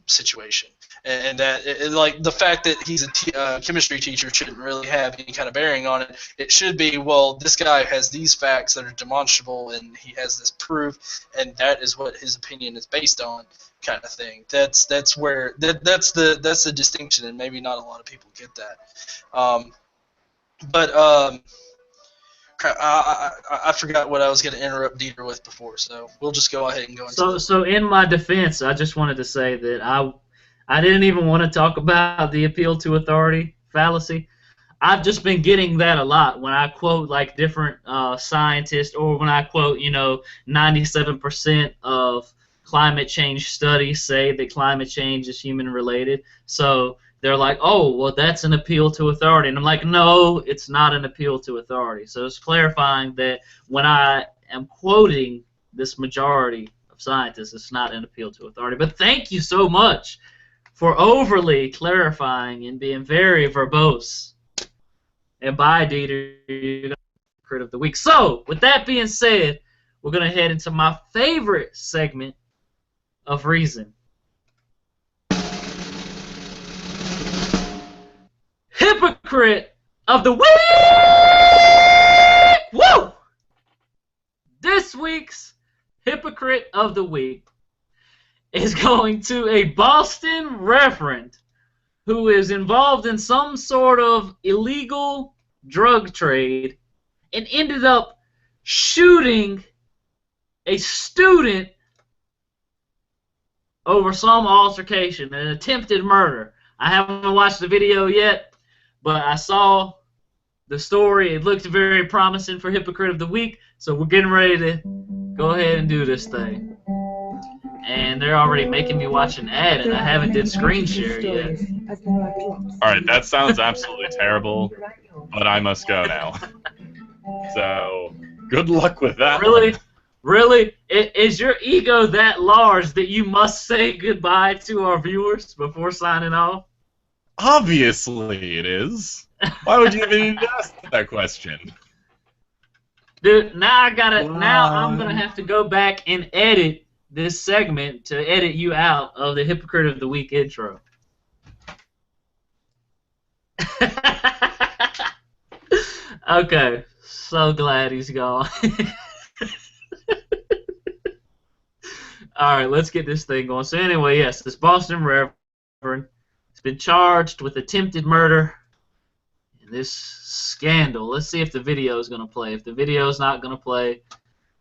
situation. And that, like, the fact that he's a chemistry teacher shouldn't really have any kind of bearing on it. It should be, well, this guy has these facts that are demonstrable and he has this proof, and that is what his opinion is based on, kind of thing. That's the distinction, and maybe not a lot of people get that. But crap. I forgot what I was going to interrupt Dieter with before, so we'll just go ahead and go into this. So in my defense, I just wanted to say that I didn't even want to talk about the appeal to authority fallacy. I've just been getting that a lot when I quote like different scientists, or when I quote, 97% of climate change studies say that climate change is human related. So they're like, oh, well, that's an appeal to authority. And I'm like, no, it's not an appeal to authority. So it's clarifying that when I am quoting this majority of scientists, it's not an appeal to authority. But thank you so much for overly clarifying and being very verbose. And bye, Dieter, you got the crit of the week. So, with that being said, we're going to head into my favorite segment of Reason. Hypocrite of the week! Woo! This week's Hypocrite of the week is going to a Boston reverend who is involved in some sort of illegal drug trade and ended up shooting a student over some altercation, an attempted murder. I haven't watched the video yet, but I saw the story. It looked very promising for Hypocrite of the Week, so we're getting ready to go ahead and do this thing. And they're already making me watch an ad, and I haven't did screen share yet. Alright, that sounds absolutely terrible, but I must go now. So, good luck with that. Really? Really? Is your ego that large that you must say goodbye to our viewers before signing off? Obviously it is. Why would you even ask that question? Dude, now I'm gonna have to go back and edit this segment to edit you out of the Hypocrite of the Week intro. Okay, so glad he's gone. Alright, let's get this thing going. So anyway, yes, this Boston reverend has been charged with attempted murder in this scandal. Let's see if the video is going to play. If the video is not going to play,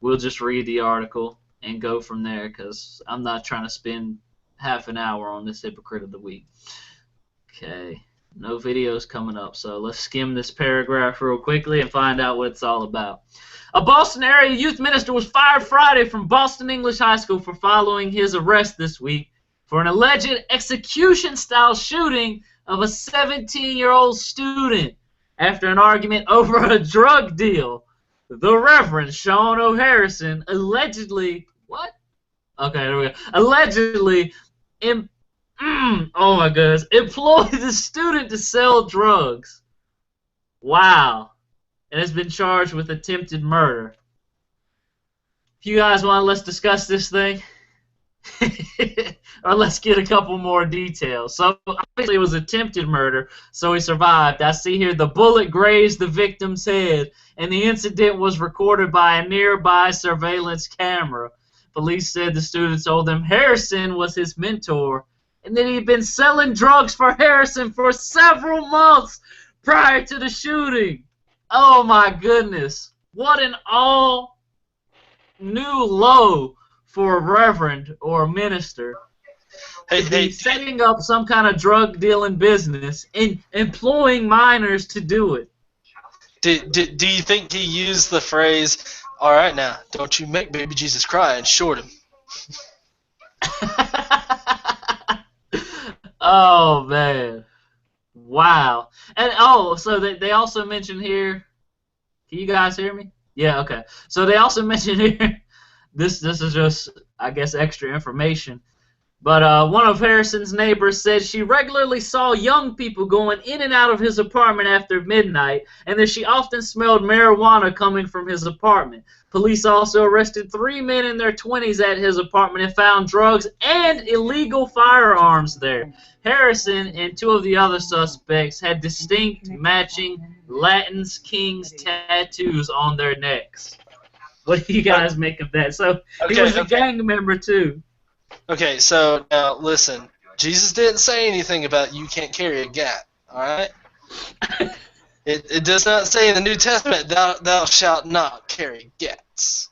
we'll just read the article and go from there, because I'm not trying to spend half an hour on this Hypocrite of the Week. Okay, no videos coming up, so let's skim this paragraph real quickly and find out what it's all about. A Boston area youth minister was fired Friday from Boston English High School for following his arrest this week for an alleged execution-style shooting of a 17-year-old student after an argument over a drug deal. The Reverend Sean O'Harrison allegedly, what? Okay, there we go. Allegedly, oh my goodness, employed the student to sell drugs. Wow. And has been charged with attempted murder. If you guys want, let's discuss this thing. Or let's get a couple more details. So, obviously it was attempted murder, so he survived. I see here the bullet grazed the victim's head, and the incident was recorded by a nearby surveillance camera. Police said the student told them Harrison was his mentor, and that he'd been selling drugs for Harrison for several months prior to the shooting. Oh my goodness. What an all new low for a reverend or a minister. Hey, setting up some kind of drug dealing business and employing minors to do it. do you think he used the phrase, all right now, don't you make baby Jesus cry, and short him? Oh, man. Wow. And so they also mentioned here, can you guys hear me? Yeah, okay. So they also mentioned here, this is just, I guess, extra information. But one of Harrison's neighbors said she regularly saw young people going in and out of his apartment after midnight, and that she often smelled marijuana coming from his apartment. Police also arrested 3 men in their 20s at his apartment and found drugs and illegal firearms there. Harrison and 2 of the other suspects had distinct matching Latin Kings tattoos on their necks. What do you guys make of that? So he was a gang member too. Okay, so now listen. Jesus didn't say anything about you can't carry a gat, all right? It does not say in the New Testament, thou shalt not carry gats.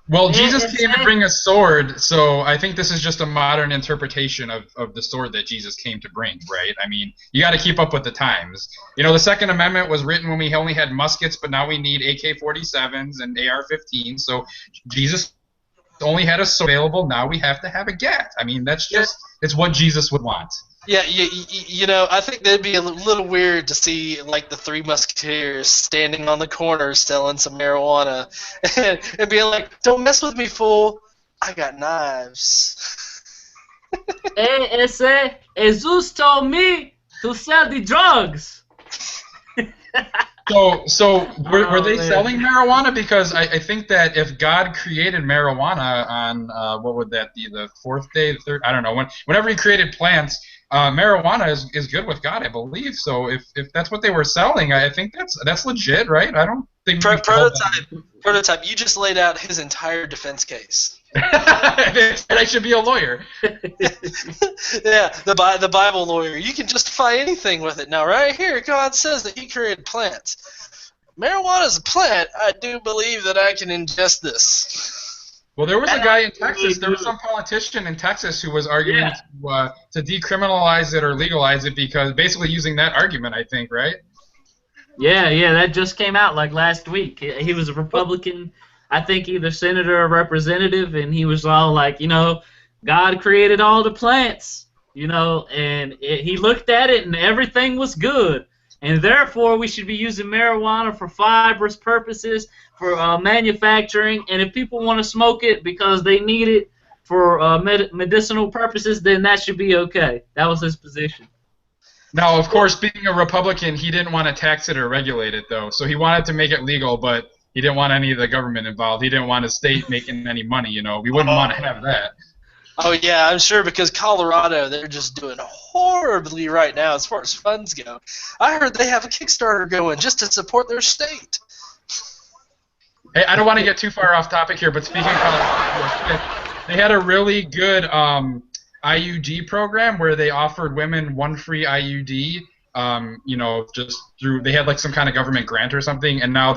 Well, Jesus came to bring a sword, so I think this is just a modern interpretation of the sword that Jesus came to bring, right? I mean, you got to keep up with the times. You know, the Second Amendment was written when we only had muskets, but now we need AK-47s and AR-15s, so Jesus only had a sword available, now we have to have a gat. I mean, that's just, it's what Jesus would want. Yeah, you know, I think that'd be a little weird to see, like, the Three Musketeers standing on the corner selling some marijuana and being like, don't mess with me, fool. I got knives. Jesus told me to sell the drugs. So were they selling marijuana? Because I think that if God created marijuana on, what would that be, the fourth day, the third, I don't know, whenever he created plants, marijuana is good with God, I believe. So if that's what they were selling, I think that's legit, right? I don't think Prototype. You just laid out his entire defense case. And I should be a lawyer. Yeah, the Bible lawyer. You can justify anything with it. Now, right here, God says that He created plants. Marijuana is a plant. I do believe that I can ingest this. Well, there was a guy in Texas, there was some politician in Texas who was arguing to decriminalize it or legalize it, because basically using that argument, I think, right? Yeah, that just came out like last week. He was a Republican, I think either senator or representative, and he was all like, you know, God created all the plants, you know, and he looked at it and everything was good. And therefore, we should be using marijuana for fibrous purposes, for manufacturing. And if people want to smoke it because they need it for medicinal purposes, then that should be okay. That was his position. Now, of course, being a Republican, he didn't want to tax it or regulate it, though. So he wanted to make it legal, but he didn't want any of the government involved. He didn't want a state making any money, you know. We wouldn't want to have that. Oh, yeah, I'm sure, because Colorado, they're just doing horribly right now as far as funds go. I heard they have a Kickstarter going just to support their state. Hey, I don't want to get too far off topic here, but speaking of Colorado, they had a really good IUD program where they offered women one free IUD, you know, just through, they had like some kind of government grant or something, and now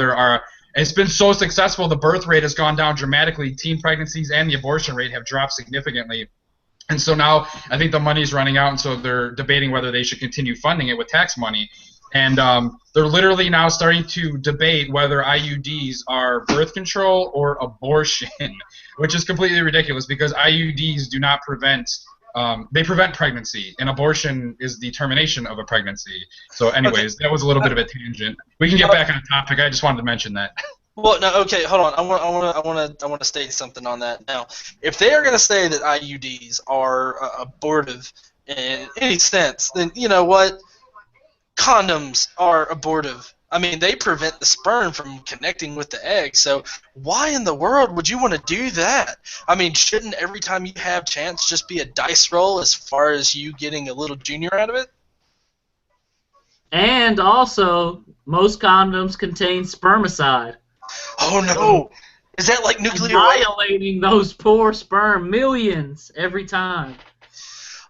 it's been so successful, the birth rate has gone down dramatically. Teen pregnancies and the abortion rate have dropped significantly. And so now I think the money's running out, and so they're debating whether they should continue funding it with tax money. And they're literally now starting to debate whether IUDs are birth control or abortion, which is completely ridiculous because IUDs do not prevent they prevent pregnancy, and abortion is the termination of a pregnancy. So anyways, that was a little bit of a tangent. We can get back on topic. I just wanted to mention that. Well, no, okay, hold on. I want to state something on that. Now, if they are going to say that IUDs are abortive in any sense, then you know what? Condoms are abortive. I mean, they prevent the sperm from connecting with the egg, so why in the world would you want to do that? I mean, shouldn't every time you have chance just be a dice roll as far as you getting a little junior out of it? And also, most condoms contain spermicide. Oh no! Is that like nuclear annihilating those poor sperm, millions every time.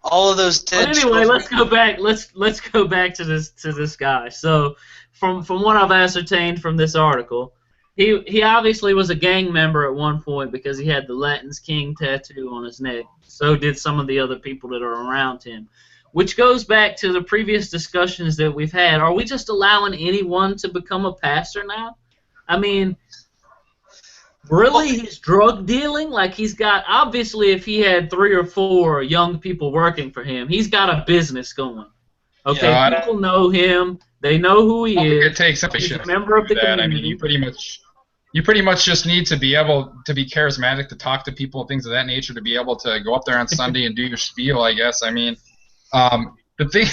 All of those dead. But anyway, let's go back. Let's go back to this guy. So, from what I've ascertained from this article, he obviously was a gang member at one point because he had the Latin's King tattoo on his neck. So did some of the other people that are around him. Which goes back to the previous discussions that we've had. Are we just allowing anyone to become a pastor now? I mean, really, he's drug dealing? Like, he's got, obviously, if he had 3 or 4 young people working for him, he's got a business going. Okay, yeah, people know him. They know who he is. It takes he's a member of the community. I mean, you pretty much just need to be able to be charismatic, to talk to people, things of that nature, to be able to go up there on Sunday and do your spiel, I guess. I mean, the thing,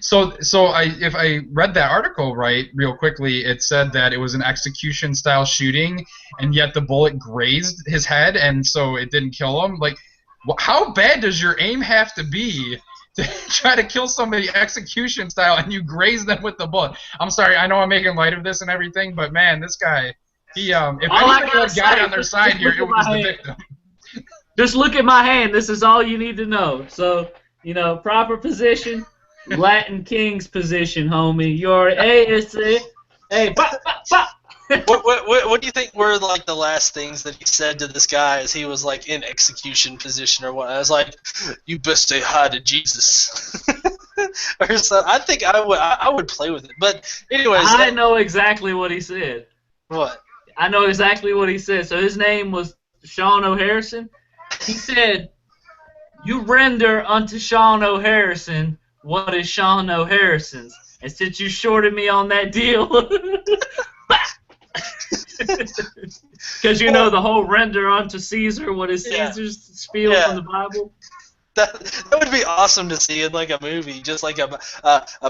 if I read that article right real quickly, it said that it was an execution-style shooting, and yet the bullet grazed his head, and so it didn't kill him. Like, how bad does your aim have to be to try to kill somebody execution-style, and you graze them with the bullet? I'm sorry, I know I'm making light of this and everything, but man, this guy, if anybody had got on their side here, it was the victim. Just look at my hand. This is all you need to know. So, you know, proper position, Latin King's position, homie. Your ASA. Hey, bop, bop, bop. What do you think were like the last things that he said to this guy as he was like in execution position or what? I was like, "You best say hi to Jesus," or something. I think I would play with it. But anyways, I know exactly what he said. what? I know exactly what he said. So his name was Sean O'Harrison. He said, "You render unto Sean O'Harrison what is Sean O'Harrison's." And since you shorted me on that deal, because you know the whole render unto Caesar what is Yeah. Caesar's spiel Yeah. from the Bible. That would be awesome to see in like a movie, just like a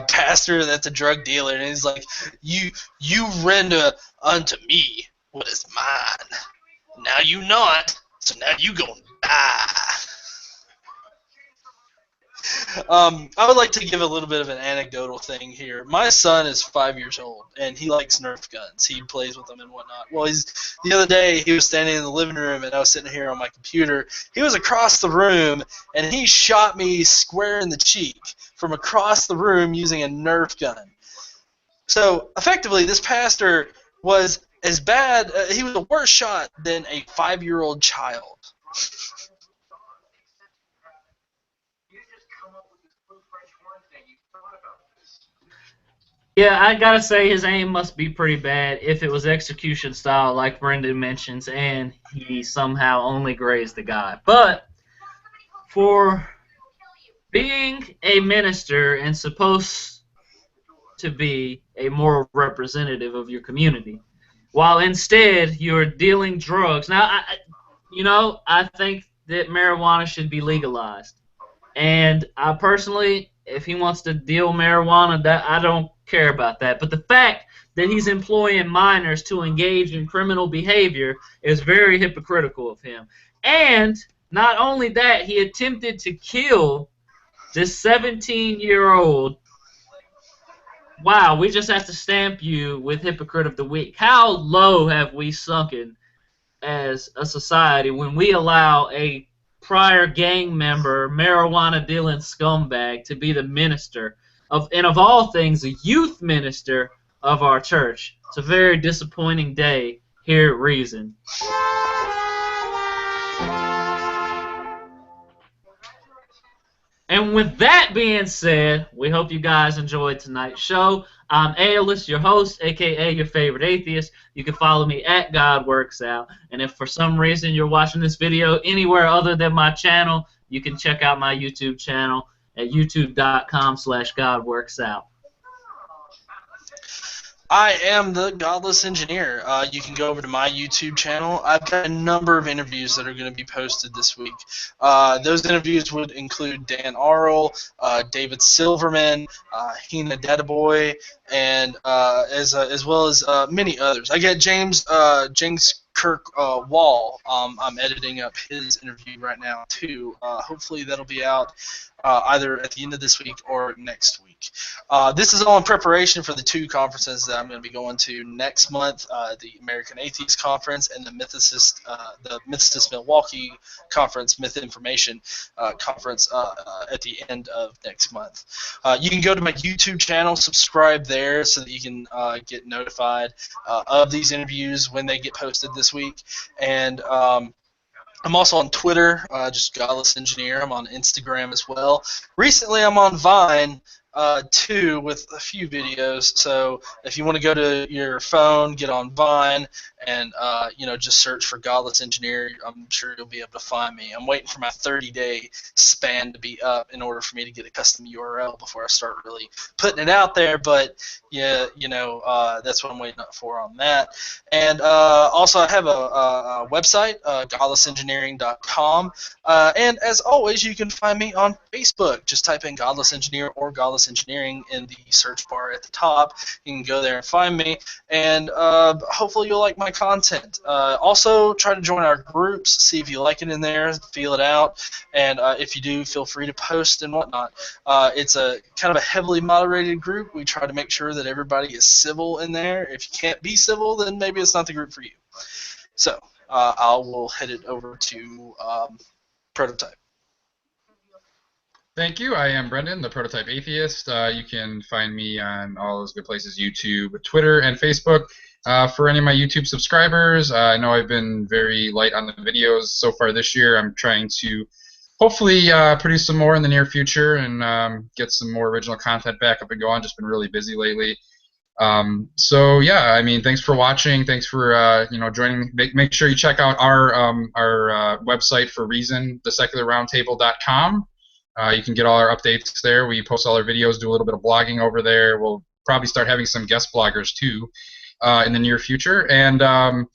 pastor that's a drug dealer, and he's like, you render unto me what is mine. Now you not, so now you gonna die. I would like to give a little bit of an anecdotal thing here. My son is 5 years old, and he likes Nerf guns. He plays with them and whatnot. Well, the other day, he was standing in the living room, and I was sitting here on my computer. He was across the room, and he shot me square in the cheek from across the room using a Nerf gun. So, effectively, this pastor was as bad, he was a worse shot than a 5-year-old child. Yeah, I gotta say his aim must be pretty bad if it was execution style, like Brendan mentions, and he somehow only grazed the guy. But for being a minister and supposed to be a moral representative of your community, while instead you're dealing drugs. Now, I think that marijuana should be legalized. And I personally, if he wants to deal marijuana, that I don't care about that. But the fact that he's employing minors to engage in criminal behavior is very hypocritical of him. And not only that, he attempted to kill this 17-year-old. Wow, we just have to stamp you with Hypocrite of the Week. How low have we sunken as a society when we allow a prior gang member, marijuana dealing scumbag, to be the minister of all things, a youth minister of our church? It's a very disappointing day here at Reason. And with that being said, we hope you guys enjoyed tonight's show. I'm Aeolus, your host, a.k.a. your favorite atheist. You can follow me at GodWorksOut. And if for some reason you're watching this video anywhere other than my channel, you can check out my YouTube channel at youtube.com/GodWorksOut. I am the Godless Engineer. You can go over to my YouTube channel. I've got a number of interviews that are going to be posted this week. Those interviews would include Dan Arl, David Silverman, Hina Dadaboy, and as well as many others. I got James Kirk Wall. I'm editing up his interview right now too. Hopefully that'll be out either at the end of this week or next week. This is all in preparation for the two conferences that I'm going to be going to next month: the American Atheist Conference and the Mythicist Milwaukee Conference, Myth Information Conference at the end of next month. You can go to my YouTube channel, subscribe there, so that you can get notified of these interviews when they get posted this week. And I'm also on Twitter, just Godless Engineer. I'm on Instagram as well. Recently, I'm on Vine too, with a few videos. So if you want to go to your phone, get on Vine, and just search for Godless Engineer, I'm sure you'll be able to find me. I'm waiting for my 30-day span to be up in order for me to get a custom URL before I start really putting it out there. But yeah, that's what I'm waiting for on that. And also, I have a website, godlessengineering.com. And as always, you can find me on Facebook. Just type in Godless Engineer or Godless Engineering in the search bar at the top. You can go there and find me, and hopefully you'll like my content. Also, try to join our groups, see if you like it in there, feel it out, and if you do, feel free to post and whatnot. It's a kind of a heavily moderated group. We try to make sure that everybody is civil in there. If you can't be civil, then maybe it's not the group for you. So I will head it over to Prototype. Thank you. I am Brendan, the Prototype Atheist. You can find me on all those good places, YouTube, Twitter, and Facebook. For any of my YouTube subscribers, I know I've been very light on the videos so far this year. I'm trying to hopefully produce some more in the near future and get some more original content back up and going. Just been really busy lately. So yeah, I mean, thanks for watching. Thanks for joining. Make sure you check out our website for Reason, thesecularroundtable.com. You can get all our updates there. We post all our videos, do a little bit of blogging over there. We'll probably start having some guest bloggers too in the near future. And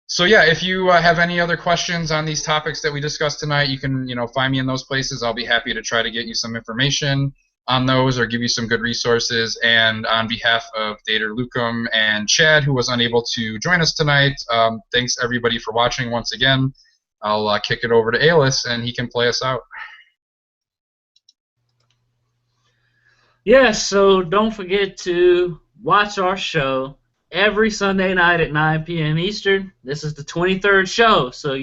so yeah, if you have any other questions on these topics that we discussed tonight, you can find me in those places. I'll be happy to try to get you some information on those or give you some good resources. And on behalf of Dater Lukum and Chad, who was unable to join us tonight, thanks everybody for watching once again. I'll kick it over to Alis and he can play us out. Yes, so don't forget to watch our show every Sunday night at 9 p.m. Eastern. This is the 23rd show, so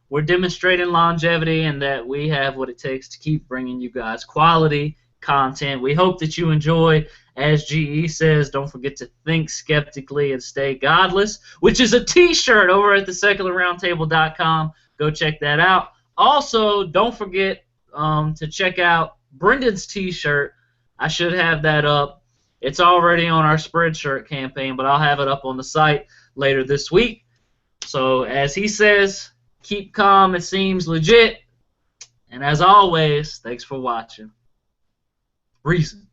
we're demonstrating longevity and that we have what it takes to keep bringing you guys quality content. We hope that you enjoy. As GE says, don't forget to think skeptically and stay godless, which is a t-shirt over at thesecularroundtable.com. Go check that out. Also, don't forget to check out Brendan's t-shirt. I should have that up. It's already on our Spreadshirt campaign, but I'll have it up on the site later this week. So, as he says, keep calm, it seems legit. And as always, thanks for watching. Reason.